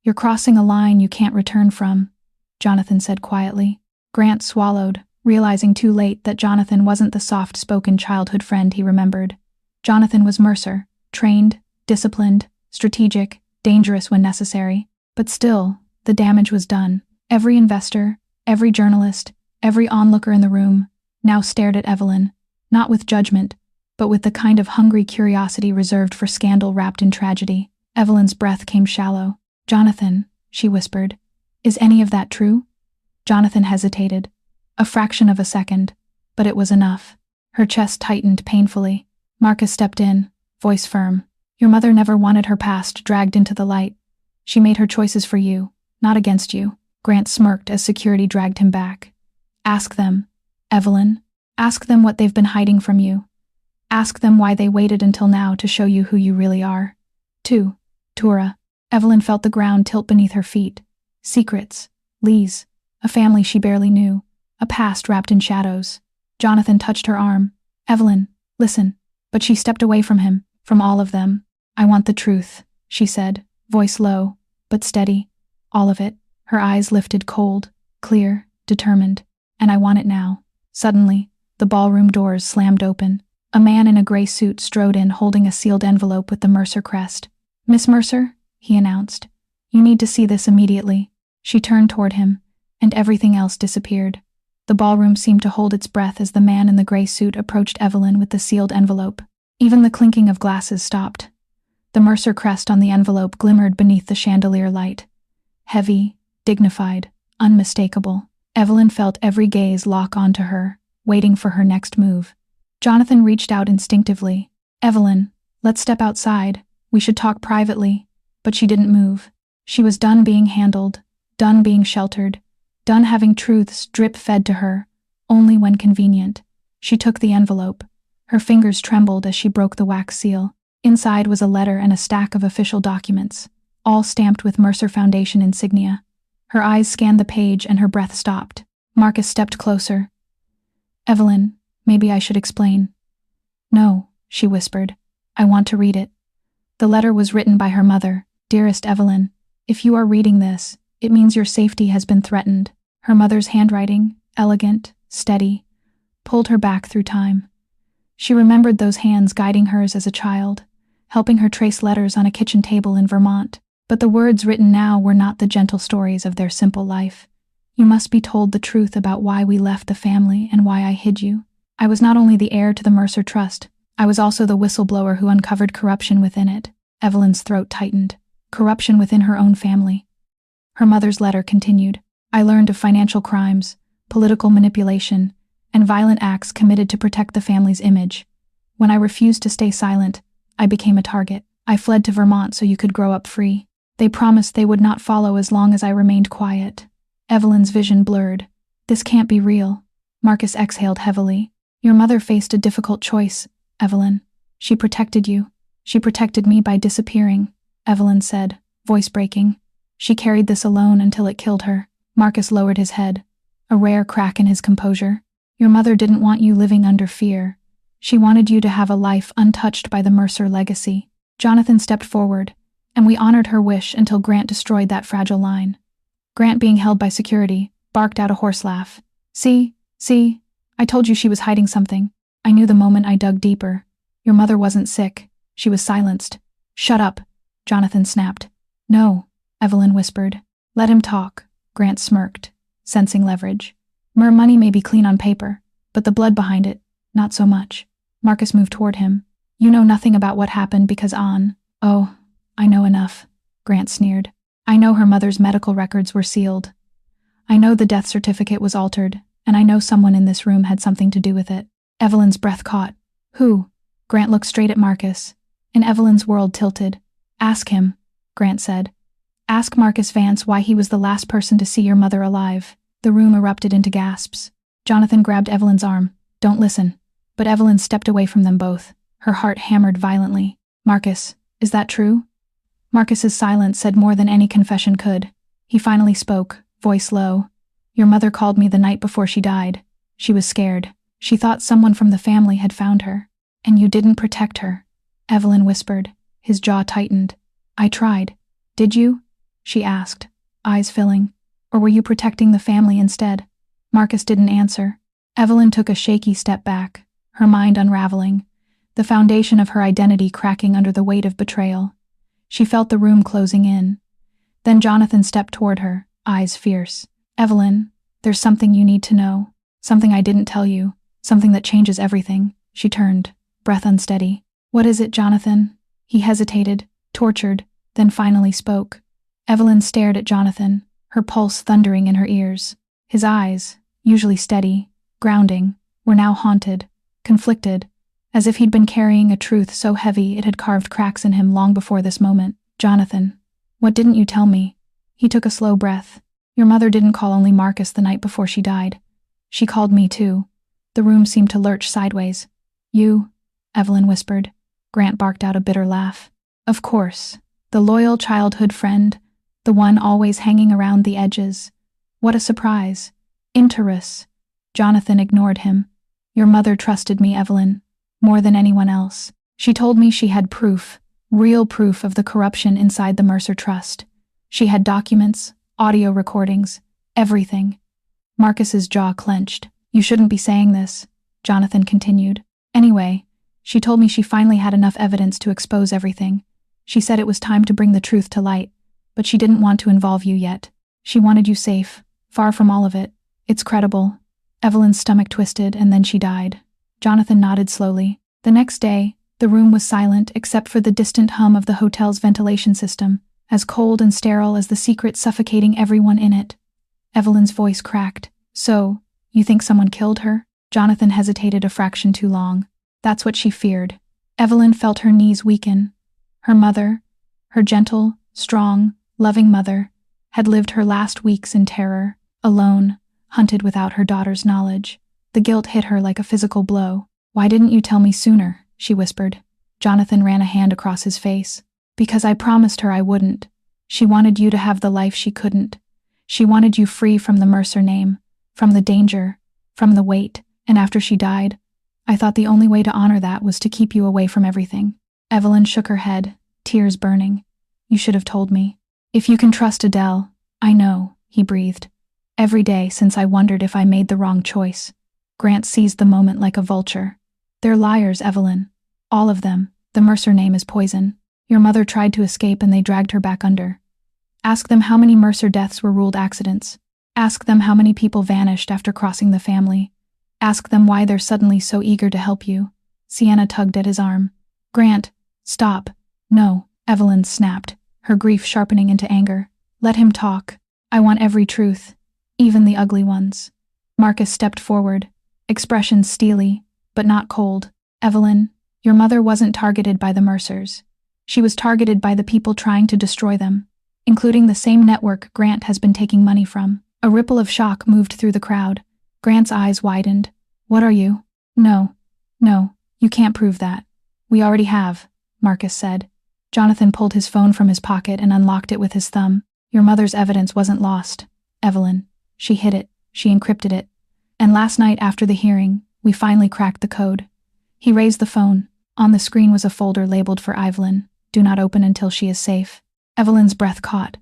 You're crossing a line you can't return from, Jonathan said quietly. Grant swallowed, realizing too late that Jonathan wasn't the soft-spoken childhood friend he remembered. Jonathan was Mercer, trained, disciplined, strategic, dangerous when necessary. But still, the damage was done. Every investor, every journalist, every onlooker in the room now stared at Evelyn, not with judgment, but with the kind of hungry curiosity reserved for scandal wrapped in tragedy. Evelyn's breath came shallow. Jonathan, she whispered, is any of that true? Jonathan hesitated. A fraction of a second, but it was enough. Her chest tightened painfully. Marcus stepped in, voice firm. Your mother never wanted her past dragged into the light. She made her choices for you, not against you. Grant smirked as security dragged him back. Ask them, Evelyn. Ask them what they've been hiding from you. Ask them why they waited until now to show you who you really are. 2. Tura. Evelyn felt the ground tilt beneath her feet. Secrets. Lees. A family she barely knew. A past wrapped in shadows. Jonathan touched her arm. Evelyn, listen. But she stepped away from him, from all of them. I want the truth, she said, voice low, but steady. All of it. Her eyes lifted cold, clear, determined. And I want it now. Suddenly, the ballroom doors slammed open. A man in a gray suit strode in holding a sealed envelope with the Mercer crest. "Miss Mercer," he announced. "You need to see this immediately." She turned toward him, and everything else disappeared. The ballroom seemed to hold its breath as the man in the gray suit approached Evelyn with the sealed envelope. Even the clinking of glasses stopped. The Mercer crest on the envelope glimmered beneath the chandelier light. Heavy, dignified, unmistakable. Evelyn felt every gaze lock onto her, waiting for her next move. Jonathan reached out instinctively. "Evelyn, let's step outside. We should talk privately." But she didn't move. She was done being handled, done being sheltered, done having truths drip-fed to her, only when convenient. She took the envelope. Her fingers trembled as she broke the wax seal. Inside was a letter and a stack of official documents, all stamped with Mercer Foundation insignia. Her eyes scanned the page and her breath stopped. Marcus stepped closer. "Evelyn, maybe I should explain." "No," she whispered. "I want to read it." The letter was written by her mother. "Dearest Evelyn, if you are reading this, it means your safety has been threatened." Her mother's handwriting, elegant, steady, pulled her back through time. She remembered those hands guiding hers as a child, helping her trace letters on a kitchen table in Vermont. But the words written now were not the gentle stories of their simple life. "You must be told the truth about why we left the family and why I hid you. I was not only the heir to the Mercer Trust, I was also the whistleblower who uncovered corruption within it." Evelyn's throat tightened. Corruption within her own family. Her mother's letter continued. "I learned of financial crimes, political manipulation, and violent acts committed to protect the family's image. When I refused to stay silent, I became a target. I fled to Vermont so you could grow up free. They promised they would not follow as long as I remained quiet." Evelyn's vision blurred. "This can't be real." Marcus exhaled heavily. "Your mother faced a difficult choice, Evelyn. She protected you. She protected me by disappearing," Evelyn said, voice breaking. "She carried this alone until it killed her." Marcus lowered his head, a rare crack in his composure. "Your mother didn't want you living under fear. She wanted you to have a life untouched by the Mercer legacy." Jonathan stepped forward, and we honored her wish until Grant destroyed that fragile line. Grant, being held by security, barked out a hoarse laugh. See, I told you she was hiding something. I knew the moment I dug deeper. Your mother wasn't sick. She was silenced." "Shut up," Jonathan snapped. "No," Evelyn whispered. "Let him talk," Grant smirked, sensing leverage. "Money may be clean on paper, but the blood behind it, not so much." Marcus moved toward him. "You know nothing about what happened because Oh, I know enough," Grant sneered. "I know her mother's medical records were sealed. I know the death certificate was altered, and I know someone in this room had something to do with it." Evelyn's breath caught. "Who?" Grant looked straight at Marcus, and Evelyn's world tilted. "Ask him," Grant said. "Ask Marcus Vance why he was the last person to see your mother alive." The room erupted into gasps. Jonathan grabbed Evelyn's arm. "Don't listen." But Evelyn stepped away from them both. Her heart hammered violently. "Marcus, is that true?" Marcus's silence said more than any confession could. He finally spoke, voice low. "Your mother called me the night before she died. She was scared. She thought someone from the family had found her. And you didn't protect her," Evelyn whispered. His jaw tightened. "I tried." "Did you?" she asked, eyes filling. "Or were you protecting the family instead?" Marcus didn't answer. Evelyn took a shaky step back, her mind unraveling, the foundation of her identity cracking under the weight of betrayal. She felt the room closing in. Then Jonathan stepped toward her, eyes fierce. "Evelyn, there's something you need to know. Something I didn't tell you. Something that changes everything." She turned, breath unsteady. "What is it, Jonathan?" He hesitated, tortured, then finally spoke. Evelyn stared at Jonathan, her pulse thundering in her ears. His eyes, usually steady, grounding, were now haunted, conflicted, as if he'd been carrying a truth so heavy it had carved cracks in him long before this moment. "Jonathan, what didn't you tell me?" He took a slow breath. "Your mother didn't call only Marcus the night before she died. She called me too." The room seemed to lurch sideways. "You?" Evelyn whispered. Grant barked out a bitter laugh. "Of course. The loyal childhood friend, the one always hanging around the edges. What a surprise. Heiress." Jonathan ignored him. "Your mother trusted me, Evelyn, more than anyone else. She told me she had proof, real proof of the corruption inside the Mercer Trust. She had documents, audio recordings, everything. Marcus's jaw clenched. You shouldn't be saying this, Jonathan continued. Anyway, she told me she finally had enough evidence to expose everything. She said it was time to bring the truth to light, but she didn't want to involve you yet. She wanted you safe, far from all of it. It's credible. Evelyn's stomach twisted, and then she died. Jonathan nodded slowly. The next day, the room was silent except for the distant hum of the hotel's ventilation system, as cold and sterile as the secret suffocating everyone in it. Evelyn's voice cracked. So, you think someone killed her? Jonathan hesitated a fraction too long. That's what she feared. Evelyn felt her knees weaken. Her mother, her gentle, strong, loving mother, had lived her last weeks in terror, alone, hunted without her daughter's knowledge. The guilt hit her like a physical blow. Why didn't you tell me sooner? She whispered. Jonathan ran a hand across his face. Because I promised her I wouldn't. She wanted you to have the life she couldn't. She wanted you free from the Mercer name, from the danger, from the weight, and after she died, I thought the only way to honor that was to keep you away from everything. Evelyn shook her head, tears burning. You should have told me. If you can trust Adele, I know, he breathed. Every day since I wondered if I made the wrong choice. Grant seized the moment like a vulture. They're liars, Evelyn. All of them. The Mercer name is poison. Your mother tried to escape and they dragged her back under. Ask them how many Mercer deaths were ruled accidents. Ask them how many people vanished after crossing the family. Ask them why they're suddenly so eager to help you. Sienna tugged at his arm. Grant, stop. No, Evelyn snapped, her grief sharpening into anger. Let him talk. I want every truth, even the ugly ones. Marcus stepped forward, expression steely, but not cold. Evelyn, your mother wasn't targeted by the Mercers. She was targeted by the people trying to destroy them, including the same network Grant has been taking money from. A ripple of shock moved through the crowd. Grant's eyes widened. What are you? No, you can't prove that. We already have, Marcus said. Jonathan pulled his phone from his pocket and unlocked it with his thumb. Your mother's evidence wasn't lost, Evelyn. She hid it, she encrypted it. And last night after the hearing, we finally cracked the code. He raised the phone. On the screen was a folder labeled for Evelyn. Do not open until she is safe. Evelyn's breath caught.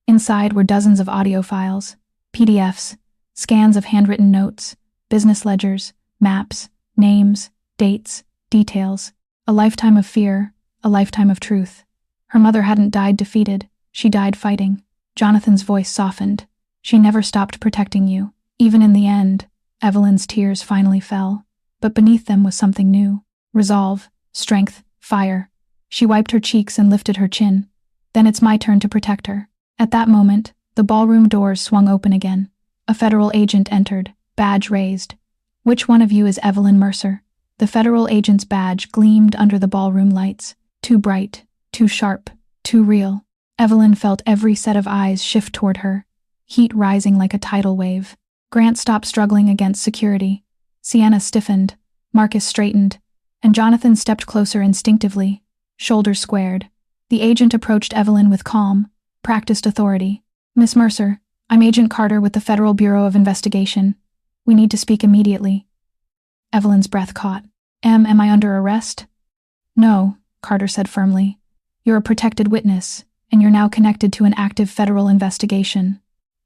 Inside were dozens of audio files, PDFs, scans of handwritten notes, business ledgers, maps, names, dates, details. A lifetime of fear, a lifetime of truth. Her mother hadn't died defeated, she died fighting. Jonathan's voice softened. She never stopped protecting you. Even in the end, Evelyn's tears finally fell. But beneath them was something new. Resolve, strength, fire. She wiped her cheeks and lifted her chin. Then it's my turn to protect her. At that moment, the ballroom doors swung open again. A federal agent entered, badge raised. Which one of you is Evelyn Mercer? The federal agent's badge gleamed under the ballroom lights. Too bright, too sharp, too real. Evelyn felt every set of eyes shift toward her, heat rising like a tidal wave. Grant stopped struggling against security. Sienna stiffened, Marcus straightened, and Jonathan stepped closer instinctively, shoulders squared. The agent approached Evelyn with calm, practiced authority. Miss Mercer, I'm Agent Carter with the Federal Bureau of Investigation. We need to speak immediately. Evelyn's breath caught. Am I under arrest? No, Carter said firmly. You're a protected witness, and you're now connected to an active federal investigation.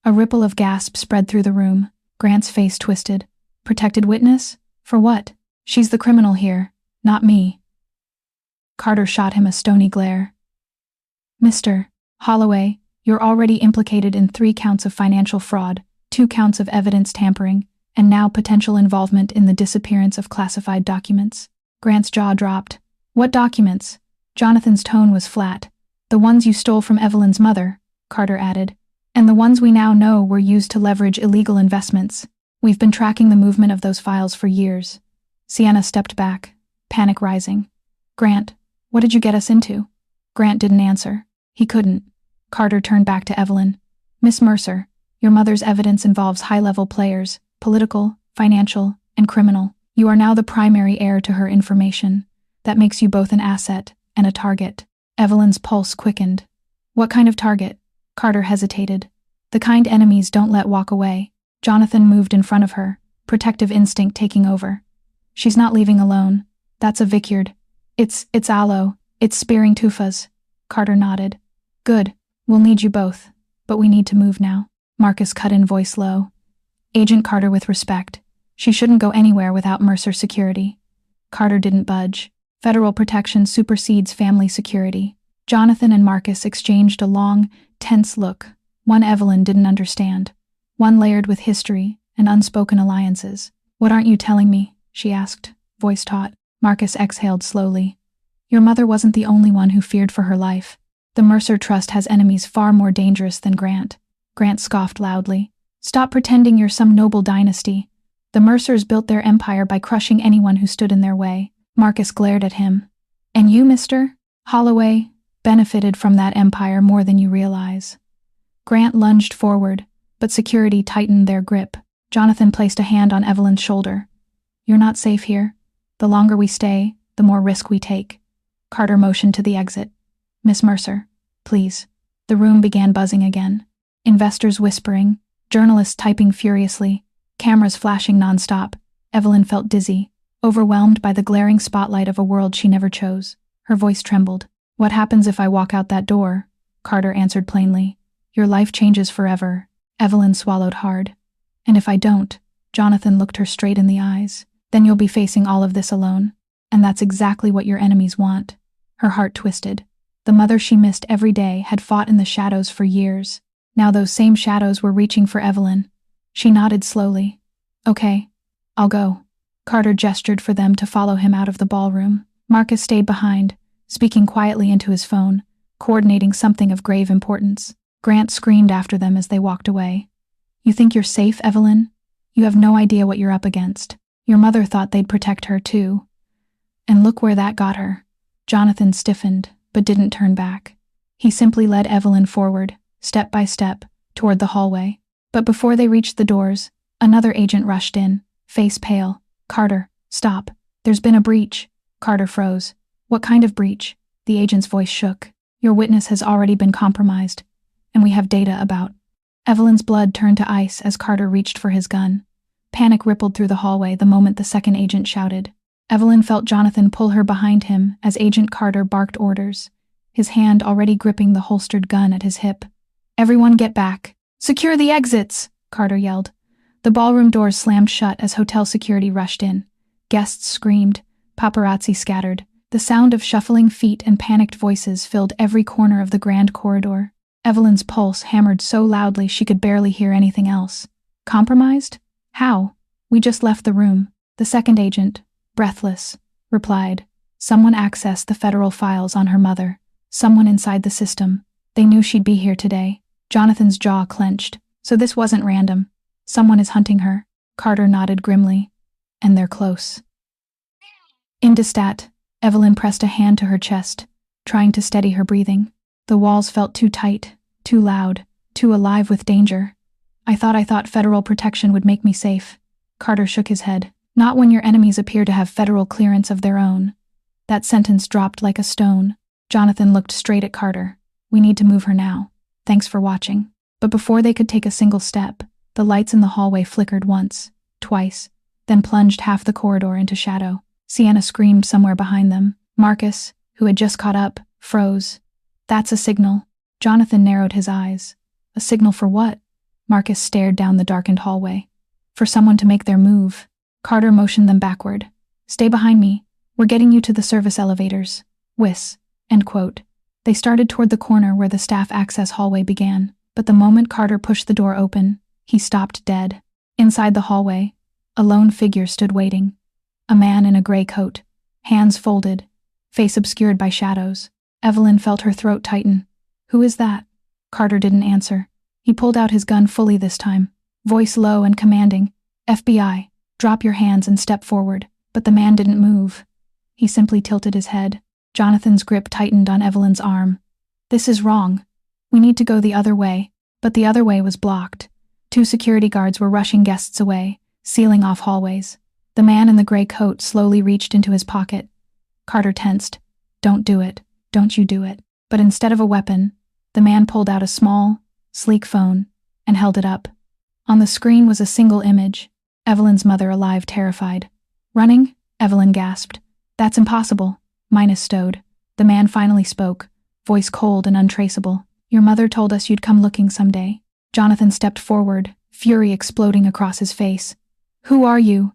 A ripple of gasp spread through the room. Grant's face twisted. Protected witness? For what? She's the criminal here, not me. Carter shot him a stony glare. Mr. Holloway, you're already implicated in 3 counts of financial fraud, 2 counts of evidence tampering, and now potential involvement in the disappearance of classified documents. Grant's jaw dropped. What documents? Jonathan's tone was flat. The ones you stole from Evelyn's mother, Carter added, and the ones we now know were used to leverage illegal investments. We've been tracking the movement of those files for years. Sienna stepped back, panic rising. Grant, what did you get us into? Grant didn't answer. He couldn't. Carter turned back to Evelyn. Miss Mercer, your mother's evidence involves high-level players, political, financial, and criminal. You are now the primary heir to her information. That makes you both an asset and a target. Evelyn's pulse quickened. What kind of target? Carter hesitated. The kind enemies don't let walk away. Jonathan moved in front of her, protective instinct taking over. She's not leaving alone. That's a Vicyard. It's Aloe. It's spearing Tufas. Carter nodded. Good. We'll need you both. But we need to move now. Marcus cut in, voice low. Agent Carter, with respect. She shouldn't go anywhere without Mercer security. Carter didn't budge. Federal protection supersedes family security. Jonathan and Marcus exchanged a long, tense look. One Evelyn didn't understand. One layered with history and unspoken alliances. What aren't you telling me? She asked, voice taut. Marcus exhaled slowly. Your mother wasn't the only one who feared for her life. The Mercer Trust has enemies far more dangerous than Grant. Grant scoffed loudly. Stop pretending you're some noble dynasty. The Mercers built their empire by crushing anyone who stood in their way. Marcus glared at him. And you, Mr. Holloway, benefited from that empire more than you realize. Grant lunged forward, but security tightened their grip. Jonathan placed a hand on Evelyn's shoulder. You're not safe here. The longer we stay, the more risk we take. Carter motioned to the exit. Miss Mercer, please. The room began buzzing again. Investors whispering, journalists typing furiously, cameras flashing nonstop. Evelyn felt dizzy, overwhelmed by the glaring spotlight of a world she never chose. Her voice trembled. What happens if I walk out that door? Carter answered plainly. Your life changes forever. Evelyn swallowed hard. And if I don't? Jonathan looked her straight in the eyes. Then you'll be facing all of this alone. And that's exactly what your enemies want. Her heart twisted. The mother she missed every day had fought in the shadows for years. Now those same shadows were reaching for Evelyn. She nodded slowly. Okay, I'll go. Carter gestured for them to follow him out of the ballroom. Marcus stayed behind, speaking quietly into his phone, coordinating something of grave importance. Grant screamed after them as they walked away. You think you're safe, Evelyn? You have no idea what you're up against. Your mother thought they'd protect her, too. And look where that got her. Jonathan stiffened, but didn't turn back. He simply led Evelyn forward, step by step, toward the hallway. But before they reached the doors, another agent rushed in, face pale. Carter, stop. There's been a breach. Carter froze. What kind of breach? The agent's voice shook. Your witness has already been compromised, and we have data about. Evelyn's blood turned to ice as Carter reached for his gun. Panic rippled through the hallway the moment the second agent shouted. Evelyn felt Jonathan pull her behind him as Agent Carter barked orders, his hand already gripping the holstered gun at his hip. Everyone get back. Secure the exits, Carter yelled. The ballroom doors slammed shut as hotel security rushed in. Guests screamed. Paparazzi scattered. The sound of shuffling feet and panicked voices filled every corner of the grand corridor. Evelyn's pulse hammered so loudly she could barely hear anything else. Compromised? How? We just left the room. The second agent, breathless, replied. Someone accessed the federal files on her mother. Someone inside the system. They knew she'd be here today. Jonathan's jaw clenched. So this wasn't random. Someone is hunting her. Carter nodded grimly. And they're close. Indistat. Evelyn pressed a hand to her chest, trying to steady her breathing. The walls felt too tight, too loud, too alive with danger. I thought federal protection would make me safe. Carter shook his head. Not when your enemies appear to have federal clearance of their own. That sentence dropped like a stone. Jonathan looked straight at Carter. We need to move her now. Thanks for watching. But before they could take a single step, the lights in the hallway flickered once, twice, then plunged half the corridor into shadow. Sienna screamed somewhere behind them. Marcus, who had just caught up, froze. That's a signal. Jonathan narrowed his eyes. A signal for what? Marcus stared down the darkened hallway. For someone to make their move. Carter motioned them backward. Stay behind me. We're getting you to the service elevators. Whis. End quote. They started toward the corner where the staff access hallway began, but the moment Carter pushed the door open, he stopped dead. Inside the hallway, a lone figure stood waiting. A man in a gray coat, hands folded, face obscured by shadows. Evelyn felt her throat tighten. Who is that? Carter didn't answer. He pulled out his gun fully this time, voice low and commanding. FBI, drop your hands and step forward. But the man didn't move. He simply tilted his head. Jonathan's grip tightened on Evelyn's arm. This is wrong. We need to go the other way. But the other way was blocked. 2 security guards were rushing guests away, sealing off hallways. The man in the gray coat slowly reached into his pocket. Carter tensed. Don't do it. Don't you do it. But instead of a weapon, the man pulled out a small, sleek phone and held it up. On the screen was a single image. Evelyn's mother alive, terrified. Running? Evelyn gasped. That's impossible. Minus stowed. The man finally spoke, voice cold and untraceable. Your mother told us you'd come looking someday. Jonathan stepped forward, fury exploding across his face. Who are you?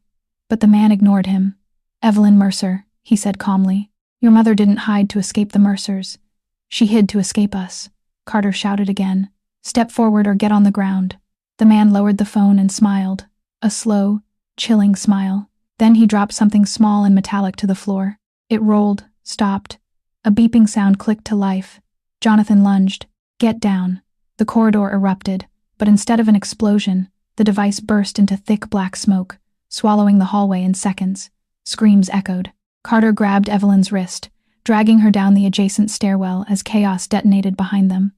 But the man ignored him. Evelyn Mercer, he said calmly. Your mother didn't hide to escape the Mercers. She hid to escape us. Carter shouted again. Step forward or get on the ground. The man lowered the phone and smiled. A slow, chilling smile. Then he dropped something small and metallic to the floor. It rolled, stopped. A beeping sound clicked to life. Jonathan lunged. Get down. The corridor erupted, but instead of an explosion, the device burst into thick black smoke, swallowing the hallway in seconds. Screams echoed. Carter grabbed Evelyn's wrist, dragging her down the adjacent stairwell as chaos detonated behind them.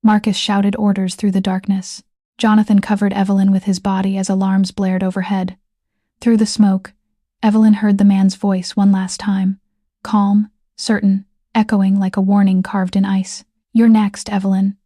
Marcus shouted orders through the darkness. Jonathan covered Evelyn with his body as alarms blared overhead. Through the smoke, Evelyn heard the man's voice one last time. Calm, certain, echoing like a warning carved in ice. You're next, Evelyn.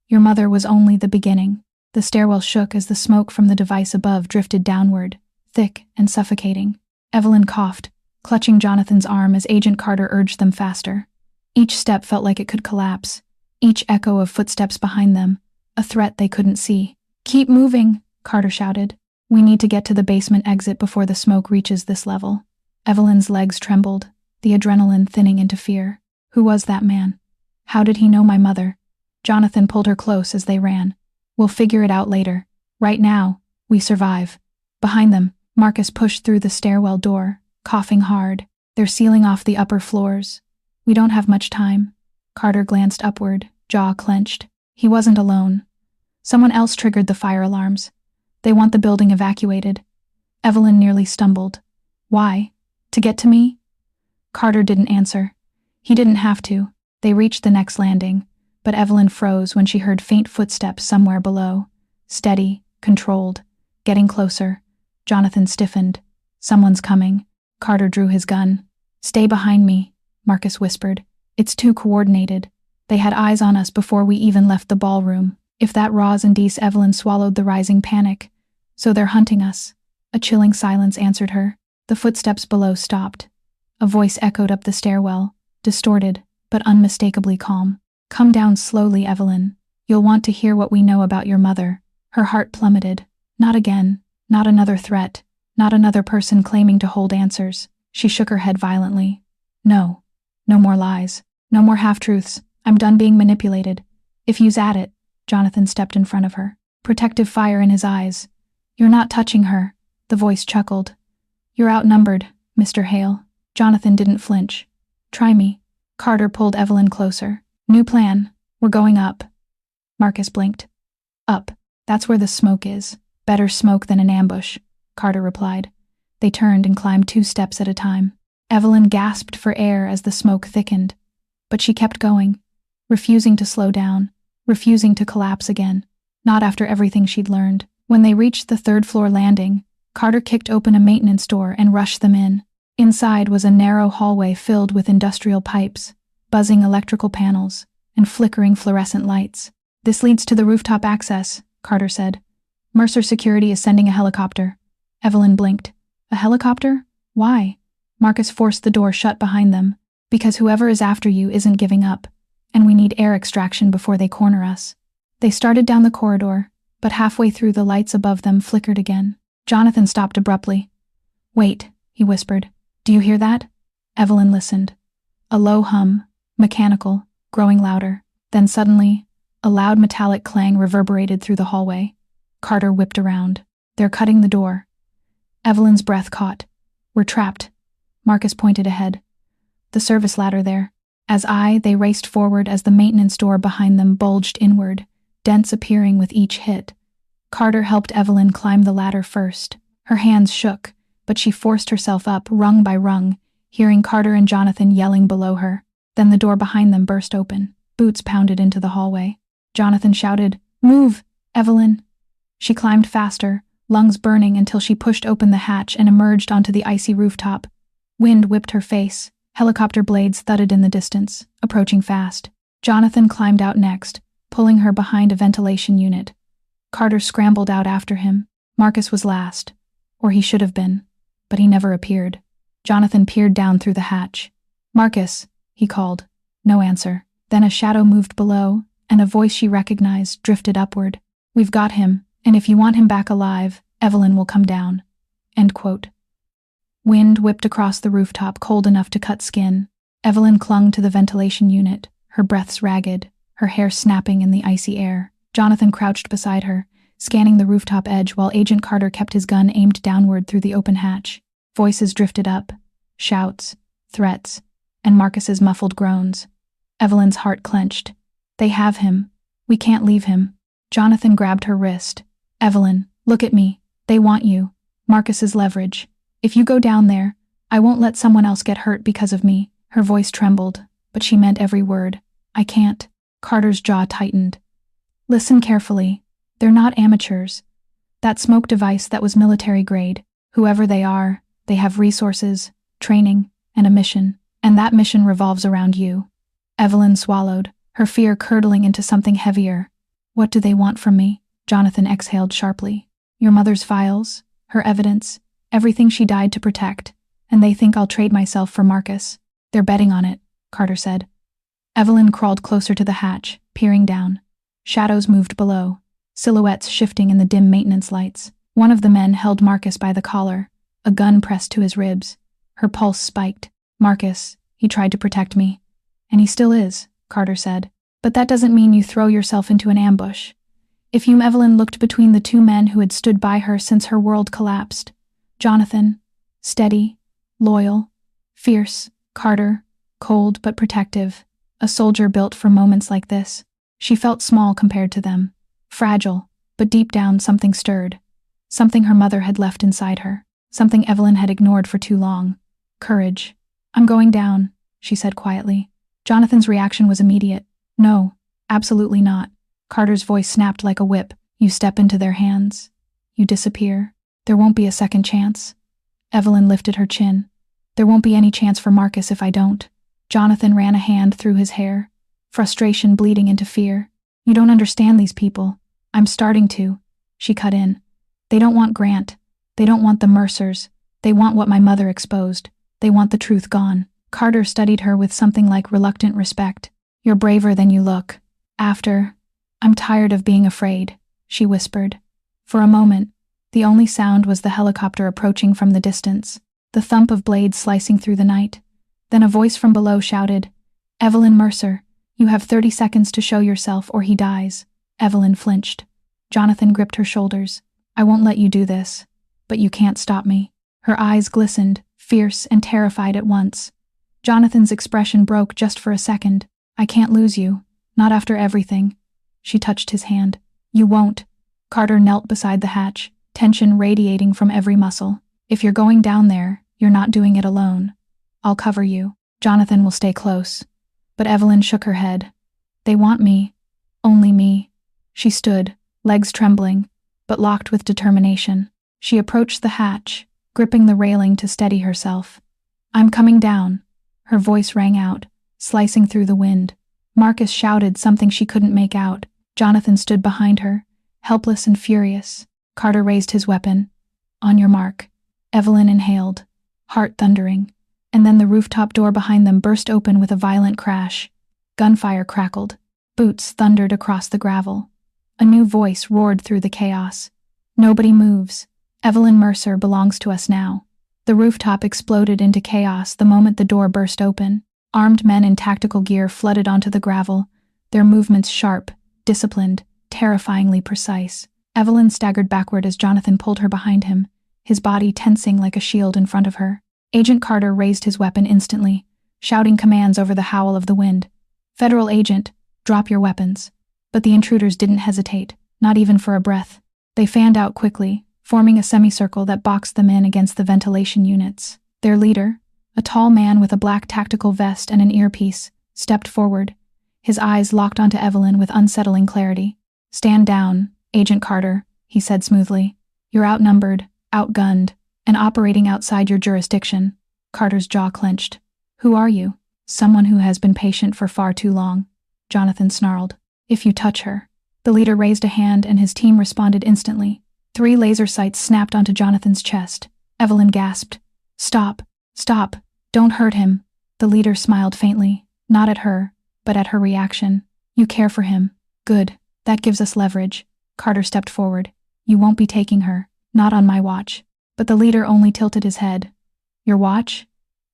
Your mother was only the beginning. The stairwell shook as the smoke from the device above drifted downward, thick and suffocating. Evelyn coughed, clutching Jonathan's arm as Agent Carter urged them faster. Each step felt like it could collapse, each echo of footsteps behind them, a threat they couldn't see. Keep moving, Carter shouted. We need to get to the basement exit before the smoke reaches this level. Evelyn's legs trembled, the adrenaline thinning into fear. Who was that man? How did he know my mother? Jonathan pulled her close as they ran. We'll figure it out later. Right now, we survive. Behind them, Marcus pushed through the stairwell door, coughing hard. They're sealing off the upper floors. We don't have much time. Carter glanced upward, jaw clenched. He wasn't alone. Someone else triggered the fire alarms. They want the building evacuated. Evelyn nearly stumbled. Why? To get to me? Carter didn't answer. He didn't have to. They reached the next landing, but Evelyn froze when she heard faint footsteps somewhere below. Steady, controlled, getting closer. Jonathan stiffened. Someone's coming. Carter drew his gun. Stay behind me, Marcus whispered. It's too coordinated. They had eyes on us before we even left the ballroom. If that Roz and Dees, Evelyn swallowed the rising panic. So they're hunting us. A chilling silence answered her. The footsteps below stopped. A voice echoed up the stairwell, distorted, but unmistakably calm. Come down slowly, Evelyn. You'll want to hear what we know about your mother. Her heart plummeted. Not again. Not another threat. Not another person claiming to hold answers. She shook her head violently. No. No more lies. No more half-truths. I'm done being manipulated. If you's at it. Jonathan stepped in front of her, protective fire in his eyes. You're not touching her. The voice chuckled. You're outnumbered, Mr. Hale. Jonathan didn't flinch. Try me. Carter pulled Evelyn closer. New plan. We're going up. Marcus blinked. Up. That's where the smoke is. Better smoke than an ambush, Carter replied. They turned and climbed 2 steps at a time. Evelyn gasped for air as the smoke thickened. But she kept going, refusing to slow down, refusing to collapse again. Not after everything she'd learned. When they reached the 3rd-floor landing, Carter kicked open a maintenance door and rushed them in. Inside was a narrow hallway filled with industrial pipes, buzzing electrical panels, and flickering fluorescent lights. This leads to the rooftop access, Carter said. Mercer Security is sending a helicopter. Evelyn blinked. A helicopter? Why? Marcus forced the door shut behind them. Because whoever is after you isn't giving up, and we need air extraction before they corner us. They started down the corridor, but halfway through the lights above them flickered again. Jonathan stopped abruptly. Wait, he whispered. Do you hear that? Evelyn listened. A low hum, mechanical, growing louder. Then suddenly, a loud metallic clang reverberated through the hallway. Carter whipped around. They're cutting the door. Evelyn's breath caught. We're trapped. Marcus pointed ahead. The service ladder there. They raced forward as the maintenance door behind them bulged inward, dents appearing with each hit. Carter helped Evelyn climb the ladder first. Her hands shook, but she forced herself up rung by rung, hearing Carter and Jonathan yelling below her. Then the door behind them burst open. Boots pounded into the hallway. Jonathan shouted, "Move, Evelyn!" She climbed faster, lungs burning until she pushed open the hatch and emerged onto the icy rooftop. Wind whipped her face. Helicopter blades thudded in the distance, approaching fast. Jonathan climbed out next, pulling her behind a ventilation unit. Carter scrambled out after him. Marcus was last, or he should have been, but he never appeared. Jonathan peered down through the hatch. "Marcus," he called. No answer. Then a shadow moved below, and a voice she recognized drifted upward. "We've got him, and if you want him back alive, Evelyn will come down." End quote. Wind whipped across the rooftop, cold enough to cut skin. Evelyn clung to the ventilation unit, her breaths ragged, her hair snapping in the icy air. Jonathan crouched beside her, scanning the rooftop edge while Agent Carter kept his gun aimed downward through the open hatch. Voices drifted up, shouts, threats, and Marcus's muffled groans. Evelyn's heart clenched. "They have him. We can't leave him." Jonathan grabbed her wrist. "Evelyn, look at me. They want you. Marcus's leverage. If you go down there, I won't let someone else get hurt because of me." Her voice trembled, but she meant every word. "I can't." Carter's jaw tightened. "Listen carefully. They're not amateurs. That smoke device, that was military grade. Whoever they are, they have resources, training, and a mission. And that mission revolves around you." Evelyn swallowed, her fear curdling into something heavier. "What do they want from me?" Jonathan exhaled sharply. "Your mother's files, her evidence, everything she died to protect, and they think I'll trade myself for Marcus. They're betting on it," Carter said. Evelyn crawled closer to the hatch, peering down. Shadows moved below, silhouettes shifting in the dim maintenance lights. One of the men held Marcus by the collar, a gun pressed to his ribs. Her pulse spiked. "Marcus, he tried to protect me." "And he still is," Carter said. "But that doesn't mean you throw yourself into an ambush." If you, Evelyn looked between the two men who had stood by her since her world collapsed. Jonathan, steady, loyal, fierce. Carter, cold but protective. A soldier built for moments like this. She felt small compared to them. Fragile, but deep down something stirred. Something her mother had left inside her. Something Evelyn had ignored for too long. Courage. "I'm going down," she said quietly. Jonathan's reaction was immediate. "No, absolutely not." Carter's voice snapped like a whip. "You step into their hands. You disappear. There won't be a second chance." Evelyn lifted her chin. "There won't be any chance for Marcus if I don't." Jonathan ran a hand through his hair, frustration bleeding into fear. "You don't understand these people." "I'm starting to," she cut in. "They don't want Grant. They don't want the Mercers. They want what my mother exposed. They want the truth gone." Carter studied her with something like reluctant respect. "You're braver than you look." I'm tired of being afraid," she whispered. For a moment, the only sound was the helicopter approaching from the distance, the thump of blades slicing through the night. Then a voice from below shouted, "Evelyn Mercer, you have 30 seconds to show yourself or he dies." Evelyn flinched. Jonathan gripped her shoulders. "I won't let you do this, but you can't stop me." Her eyes glistened, fierce and terrified at once. Jonathan's expression broke just for a second. "I can't lose you, not after everything." She touched his hand. "You won't." Carter knelt beside the hatch, tension radiating from every muscle. "If you're going down there, you're not doing it alone. I'll cover you. Jonathan will stay close." But Evelyn shook her head. "They want me. Only me." She stood, legs trembling, but locked with determination. She approached the hatch, gripping the railing to steady herself. "I'm coming down." Her voice rang out, slicing through the wind. Marcus shouted something she couldn't make out. Jonathan stood behind her, helpless and furious. Carter raised his weapon. "On your mark." Evelyn inhaled, heart thundering, and then the rooftop door behind them burst open with a violent crash. Gunfire crackled. Boots thundered across the gravel. A new voice roared through the chaos. "Nobody moves. Evelyn Mercer belongs to us now." The rooftop exploded into chaos the moment the door burst open. Armed men in tactical gear flooded onto the gravel, their movements sharp, disciplined, terrifyingly precise. Evelyn staggered backward as Jonathan pulled her behind him, his body tensing like a shield in front of her. Agent Carter raised his weapon instantly, shouting commands over the howl of the wind. "Federal agent, drop your weapons." But the intruders didn't hesitate, not even for a breath. They fanned out quickly, forming a semicircle that boxed them in against the ventilation units. Their leader, a tall man with a black tactical vest and an earpiece, stepped forward, his eyes locked onto Evelyn with unsettling clarity. "Stand down, Agent Carter," he said smoothly. "You're outnumbered, outgunned, and operating outside your jurisdiction." Carter's jaw clenched. "Who are you?" "Someone who has been patient for far too long," Jonathan snarled. "If you touch her." The leader raised a hand and his team responded instantly. 3 laser sights snapped onto Jonathan's chest. Evelyn gasped. "Stop, stop, don't hurt him." The leader smiled faintly, not at her, but at her reaction. "You care for him. Good. That gives us leverage. Carter stepped forward. You won't be taking her. Not on my watch. But the leader only tilted his head. Your watch?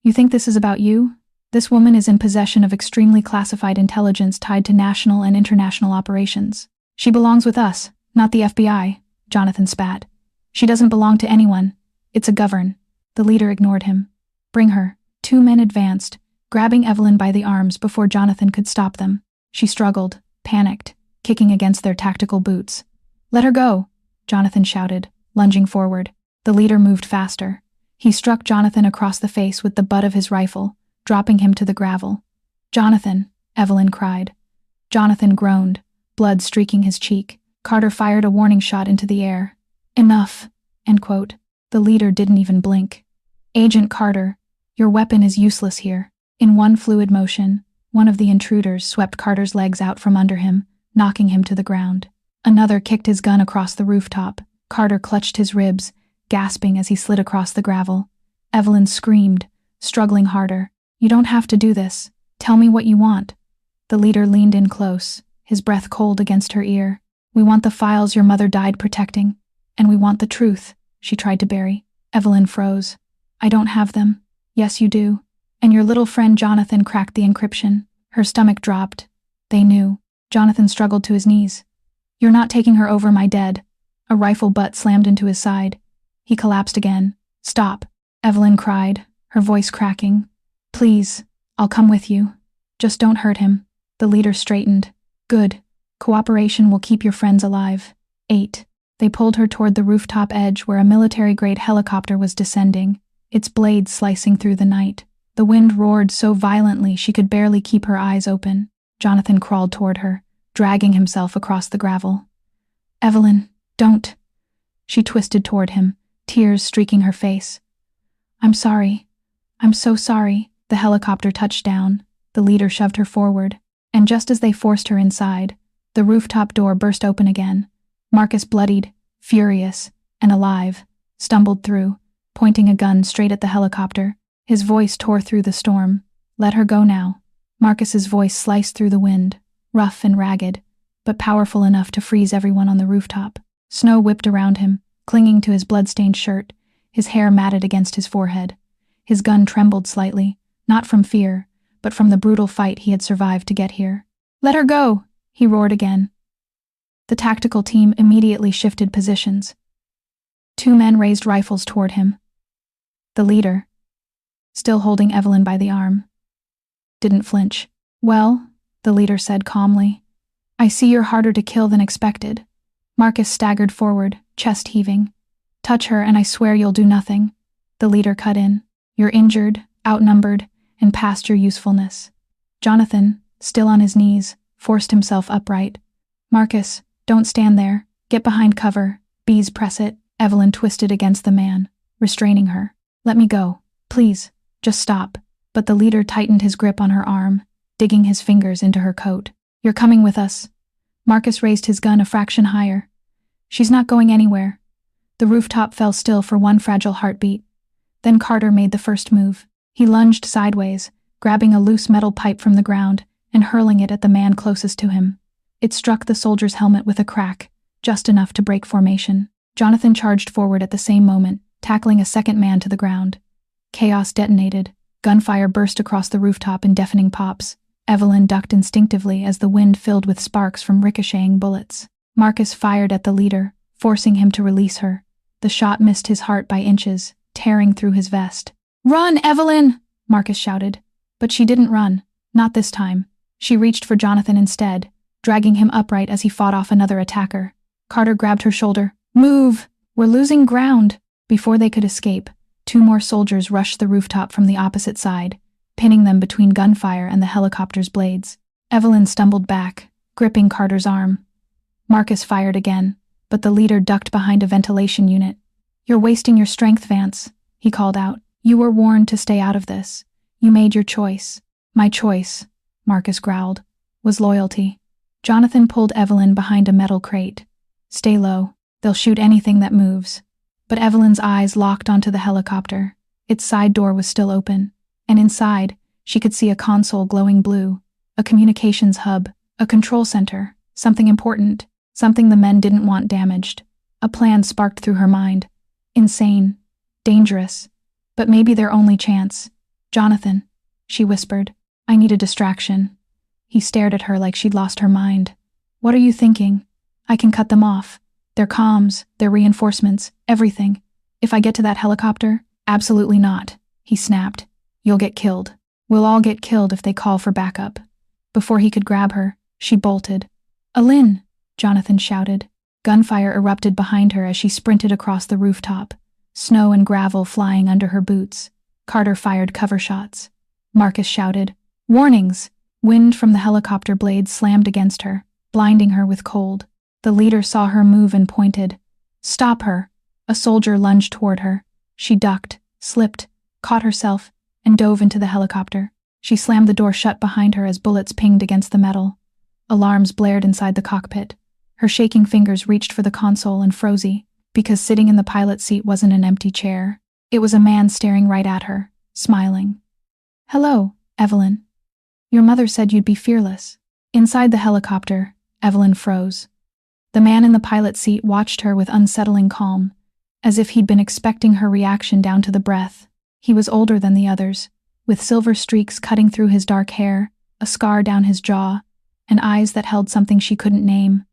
You think this is about you? This woman is in possession of extremely classified intelligence tied to national and international operations. She belongs with us, not the FBI, Jonathan spat. She doesn't belong to anyone. It's a govern. The leader ignored him. Bring her. 2 men advanced, grabbing Evelyn by the arms before Jonathan could stop them. She struggled, panicked, kicking against their tactical boots. Let her go, Jonathan shouted, lunging forward. The leader moved faster. He struck Jonathan across the face with the butt of his rifle, dropping him to the gravel. Jonathan, Evelyn cried. Jonathan groaned, blood streaking his cheek. Carter fired a warning shot into the air. Enough, end quote. The leader didn't even blink. Agent Carter, your weapon is useless here. In one fluid motion, one of the intruders swept Carter's legs out from under him, knocking him to the ground. Another kicked his gun across the rooftop. Carter clutched his ribs, gasping as he slid across the gravel. Evelyn screamed, struggling harder. You don't have to do this. Tell me what you want. The leader leaned in close, his breath cold against her ear. We want the files your mother died protecting. And we want the truth, she tried to bury. Evelyn froze. I don't have them. Yes, you do. And your little friend Jonathan cracked the encryption. Her stomach dropped. They knew. Jonathan struggled to his knees. You're not taking her over my dead. A rifle butt slammed into his side. He collapsed again. Stop, Evelyn cried, her voice cracking. Please, I'll come with you. Just don't hurt him. The leader straightened. Good. Cooperation will keep your friends alive. 8. They pulled her toward the rooftop edge where a military-grade helicopter was descending, its blades slicing through the night. The wind roared so violently she could barely keep her eyes open. Jonathan crawled toward her, dragging himself across the gravel. Evelyn, don't. She twisted toward him, tears streaking her face. I'm sorry. I'm so sorry. The helicopter touched down. The leader shoved her forward, and just as they forced her inside, the rooftop door burst open again. Marcus, bloodied, furious, and alive, stumbled through, pointing a gun straight at the helicopter. His voice tore through the storm. Let her go now. Marcus's voice sliced through the wind, rough and ragged, but powerful enough to freeze everyone on the rooftop. Snow whipped around him, clinging to his blood-stained shirt, his hair matted against his forehead. His gun trembled slightly, not from fear, but from the brutal fight he had survived to get here. Let her go, he roared again. The tactical team immediately shifted positions. 2 men raised rifles toward him. The leader, still holding Evelyn by the arm, didn't flinch. Well, the leader said calmly, I see you're harder to kill than expected. Marcus staggered forward, chest heaving. Touch her and I swear you'll do nothing. The leader cut in. You're injured, outnumbered, and past your usefulness. Jonathan, still on his knees, forced himself upright. Marcus, don't stand there. Get behind cover. Bees press it. Evelyn twisted against the man, restraining her. Let me go. Please, just stop. But the leader tightened his grip on her arm, digging his fingers into her coat. You're coming with us. Marcus raised his gun a fraction higher. She's not going anywhere. The rooftop fell still for one fragile heartbeat. Then Carter made the first move. He lunged sideways, grabbing a loose metal pipe from the ground and hurling it at the man closest to him. It struck the soldier's helmet with a crack, just enough to break formation. Jonathan charged forward at the same moment, tackling a second man to the ground. Chaos detonated. Gunfire burst across the rooftop in deafening pops. Evelyn ducked instinctively as the wind filled with sparks from ricocheting bullets. Marcus fired at the leader, forcing him to release her. The shot missed his heart by inches, tearing through his vest. Run, Evelyn! Marcus shouted. But she didn't run. Not this time. She reached for Jonathan instead, dragging him upright as he fought off another attacker. Carter grabbed her shoulder. Move! We're losing ground! Before they could escape, 2 more soldiers rushed the rooftop from the opposite side, pinning them between gunfire and the helicopter's blades. Evelyn stumbled back, gripping Carter's arm. Marcus fired again, but the leader ducked behind a ventilation unit. You're wasting your strength, Vance, he called out. You were warned to stay out of this. You made your choice. My choice, Marcus growled, was loyalty. Jonathan pulled Evelyn behind a metal crate. Stay low. They'll shoot anything that moves. But Evelyn's eyes locked onto the helicopter. Its side door was still open, and inside, she could see a console glowing blue, a communications hub, a control center, Something important. Something the men didn't want damaged. A plan sparked through her mind. Insane. Dangerous. But maybe their only chance. Jonathan, she whispered. I need a distraction. He stared at her like she'd lost her mind. What are you thinking? I can cut them off. Their comms, their reinforcements, everything. If I get to that helicopter? Absolutely not, he snapped. You'll get killed. We'll all get killed if they call for backup. Before he could grab her, she bolted. Evelyn, Jonathan shouted. Gunfire erupted behind her as she sprinted across the rooftop, snow and gravel flying under her boots. Carter fired cover shots. Marcus shouted, Warnings! Wind from the helicopter blades slammed against her, blinding her with cold. The leader saw her move and pointed. Stop her! A soldier lunged toward her. She ducked, slipped, caught herself, and dove into the helicopter. She slammed the door shut behind her as bullets pinged against the metal. Alarms blared inside the cockpit. Her shaking fingers reached for the console and froze, because sitting in the pilot's seat wasn't an empty chair. It was a man staring right at her, smiling. Hello, Evelyn. Your mother said you'd be fearless. Inside the helicopter, Evelyn froze. The man in the pilot's seat watched her with unsettling calm, as if he'd been expecting her reaction down to the breath. He was older than the others, with silver streaks cutting through his dark hair, a scar down his jaw, and eyes that held something she couldn't name.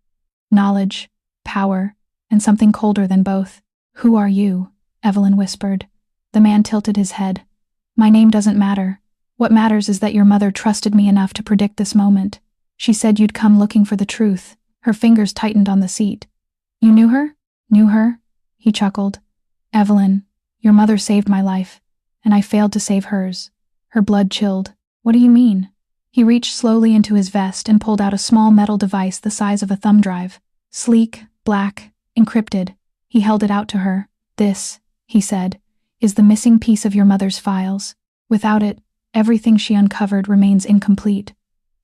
Knowledge, power, and something colder than both. Who are you? Evelyn whispered. The man tilted his head. My name doesn't matter. What matters is that your mother trusted me enough to predict this moment. She said you'd come looking for the truth. Her fingers tightened on the seat. You knew her? Knew her? He chuckled. Evelyn, your mother saved my life, and I failed to save hers. Her blood chilled. What do you mean? He reached slowly into his vest and pulled out a small metal device the size of a thumb drive. Sleek, black, encrypted. He held it out to her. This, he said, is the missing piece of your mother's files. Without it, everything she uncovered remains incomplete.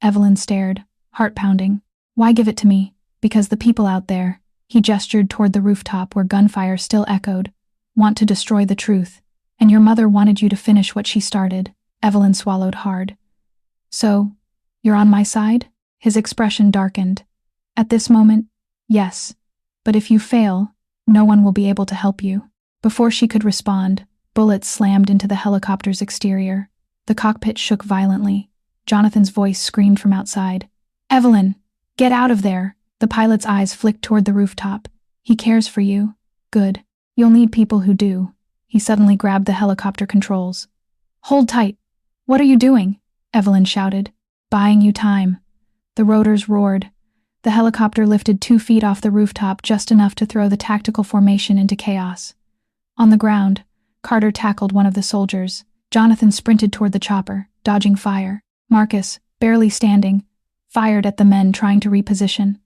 Evelyn stared, heart pounding. Why give it to me? Because the people out there, he gestured toward the rooftop where gunfire still echoed, want to destroy the truth. And your mother wanted you to finish what she started. Evelyn swallowed hard. So, you're on my side? His expression darkened. At this moment, yes. But if you fail, no one will be able to help you. Before she could respond, bullets slammed into the helicopter's exterior. The cockpit shook violently. Jonathan's voice screamed from outside. Evelyn, get out of there! The pilot's eyes flicked toward the rooftop. He cares for you. Good. You'll need people who do. He suddenly grabbed the helicopter controls. Hold tight. What are you doing? Evelyn shouted. Buying you time. The rotors roared. The helicopter lifted 2 feet off the rooftop, just enough to throw the tactical formation into chaos. On the ground, Carter tackled one of the soldiers. Jonathan sprinted toward the chopper, dodging fire. Marcus, barely standing, fired at the men trying to reposition.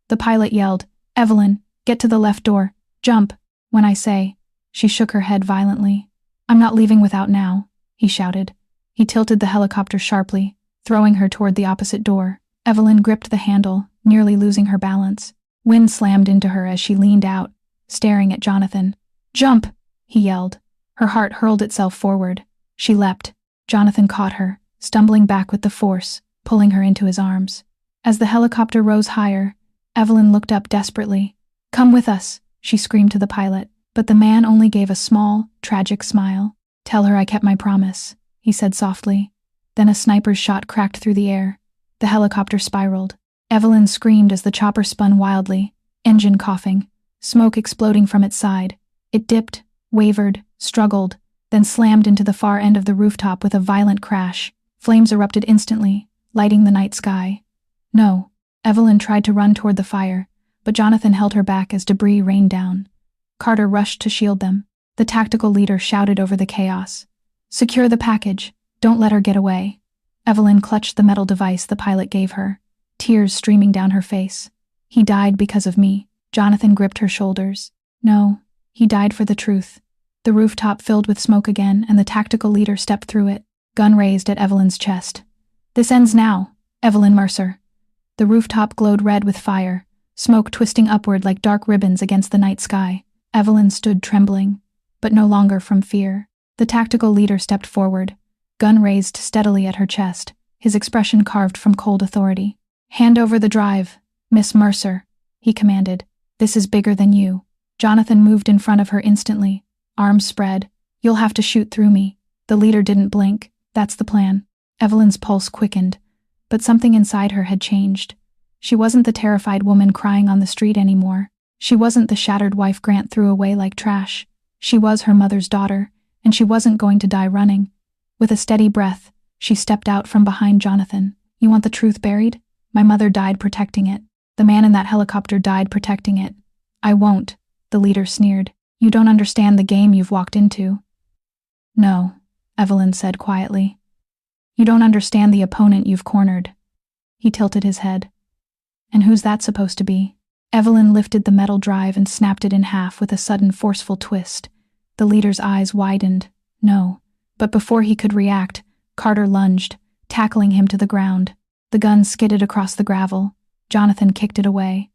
The pilot yelled, Evelyn, get to the left door. Jump, when I say. She shook her head violently. I'm not leaving without now, he shouted. He tilted the helicopter sharply, throwing her toward the opposite door. Evelyn gripped the handle, nearly losing her balance. Wind slammed into her as she leaned out, staring at Jonathan. Jump, he yelled. Her heart hurled itself forward. She leapt. Jonathan caught her, stumbling back with the force, pulling her into his arms. As the helicopter rose higher, Evelyn looked up desperately. Come with us, she screamed to the pilot, but the man only gave a small, tragic smile. Tell her I kept my promise, he said softly. Then a sniper's shot cracked through the air. The helicopter spiraled. Evelyn screamed as the chopper spun wildly, engine coughing, smoke exploding from its side. It dipped, wavered, struggled, then slammed into the far end of the rooftop with a violent crash. Flames erupted instantly, lighting the night sky. No. Evelyn tried to run toward the fire, but Jonathan held her back as debris rained down. Carter rushed to shield them. The tactical leader shouted over the chaos. Secure the package. Don't let her get away. Evelyn clutched the metal device the pilot gave her, tears streaming down her face. He died because of me. Jonathan gripped her shoulders. No, he died for the truth. The rooftop filled with smoke again, and the tactical leader stepped through it, gun raised at Evelyn's chest. This ends now, Evelyn Mercer. The rooftop glowed red with fire, smoke twisting upward like dark ribbons against the night sky. Evelyn stood trembling, but no longer from fear. The tactical leader stepped forward, gun raised steadily at her chest, his expression carved from cold authority. Hand over the drive, "Miss Mercer," he commanded. "This is bigger than you." Jonathan moved in front of her instantly, arms spread. "You'll have to shoot through me." The leader didn't blink. "That's the plan." Evelyn's pulse quickened, but something inside her had changed. She wasn't the terrified woman crying on the street anymore. She wasn't the shattered wife Grant threw away like trash. She was her mother's daughter, and she wasn't going to die running. With a steady breath, she stepped out from behind Jonathan. "You want the truth buried? My mother died protecting it. The man in that helicopter died protecting it." "I won't," the leader sneered. "You don't understand the game you've walked into." "No," Evelyn said quietly. "You don't understand the opponent you've cornered." He tilted his head. "And who's that supposed to be?" Evelyn lifted the metal drive and snapped it in half with a sudden forceful twist. The leader's eyes widened. "No." But before he could react, Carter lunged, tackling him to the ground. The gun skidded across the gravel. Jonathan kicked it away.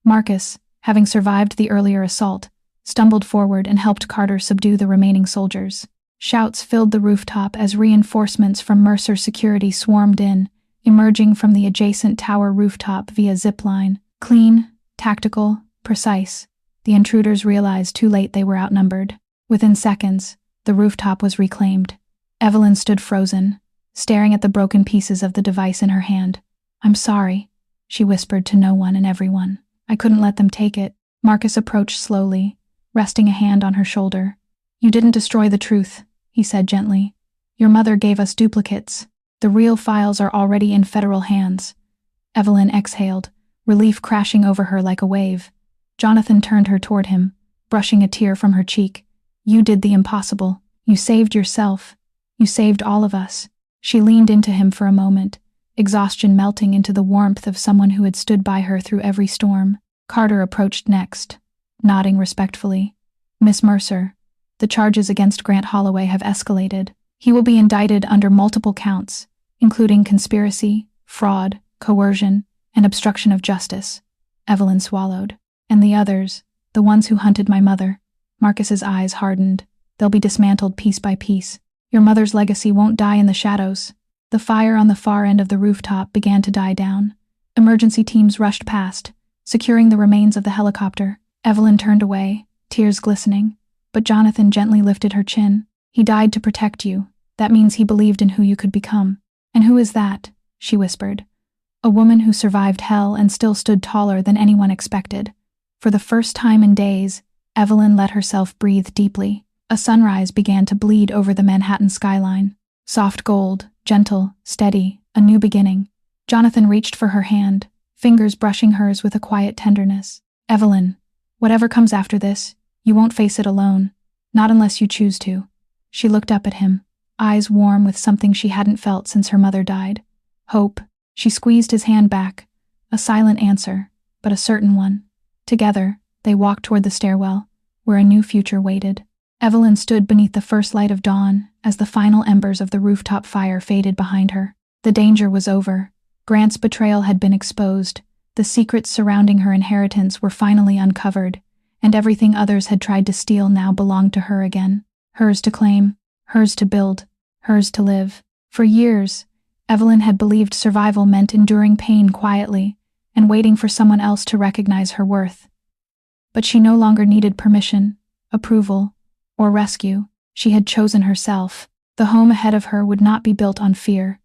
Marcus, having survived the earlier assault, stumbled forward and helped Carter subdue the remaining soldiers. Shouts filled the rooftop as reinforcements from Mercer security swarmed in, emerging from the adjacent tower rooftop via zip line. Clean, tactical, precise. The intruders realized too late they were outnumbered. Within seconds, the rooftop was reclaimed. Evelyn stood frozen, staring at the broken pieces of the device in her hand. "I'm sorry," she whispered to no one and everyone. "I couldn't let them take it." Marcus approached slowly, resting a hand on her shoulder. "You didn't destroy the truth," he said gently. "Your mother gave us duplicates. The real files are already in federal hands." Evelyn exhaled, relief crashing over her like a wave. Jonathan turned her toward him, brushing a tear from her cheek. "You did the impossible. You saved yourself. You saved all of us." She leaned into him for a moment, exhaustion melting into the warmth of someone who had stood by her through every storm. Carter approached next, nodding respectfully. "Miss Mercer, the charges against Grant Holloway have escalated. He will be indicted under multiple counts, including conspiracy, fraud, coercion, and obstruction of justice." Evelyn swallowed. "And the others, the ones who hunted my mother?" Marcus's eyes hardened. "They'll be dismantled piece by piece. Your mother's legacy won't die in the shadows." The fire on the far end of the rooftop began to die down. Emergency teams rushed past, securing the remains of the helicopter. Evelyn turned away, tears glistening, but Jonathan gently lifted her chin. "He died to protect you. That means he believed in who you could become." "And who is that?" she whispered. "A woman who survived hell and still stood taller than anyone expected." For the first time in days, Evelyn let herself breathe deeply. A sunrise began to bleed over the Manhattan skyline. Soft gold, gentle, steady, a new beginning. Jonathan reached for her hand, fingers brushing hers with a quiet tenderness. "Evelyn, whatever comes after this, you won't face it alone. Not unless you choose to." She looked up at him, eyes warm with something she hadn't felt since her mother died. Hope. She squeezed his hand back. A silent answer, but a certain one. Together, they walked toward the stairwell, where a new future waited. Evelyn stood beneath the first light of dawn as the final embers of the rooftop fire faded behind her. The danger was over. Grant's betrayal had been exposed. The secrets surrounding her inheritance were finally uncovered, and everything others had tried to steal now belonged to her again. Hers to claim, hers to build, hers to live. For years, Evelyn had believed survival meant enduring pain quietly and waiting for someone else to recognize her worth. But she no longer needed permission, approval, or rescue. She had chosen herself. The home ahead of her would not be built on fear.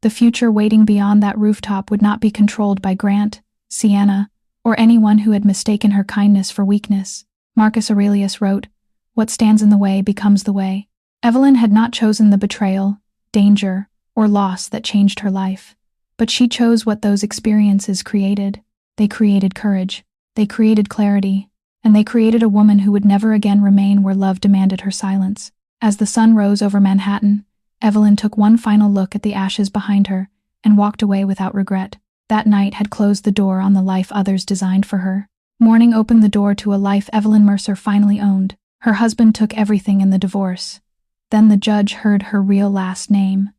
The future waiting beyond that rooftop would not be controlled by Grant, Sienna, or anyone who had mistaken her kindness for weakness. Marcus Aurelius wrote, "What stands in the way becomes the way." Evelyn had not chosen the betrayal, danger, or loss that changed her life. But she chose what those experiences created. They created courage. They created clarity. And they created a woman who would never again remain where love demanded her silence. As the sun rose over Manhattan, Evelyn took one final look at the ashes behind her and walked away without regret. That night had closed the door on the life others designed for her. Morning opened the door to a life Evelyn Mercer finally owned. Her husband took everything in the divorce. Then the judge heard her real last name.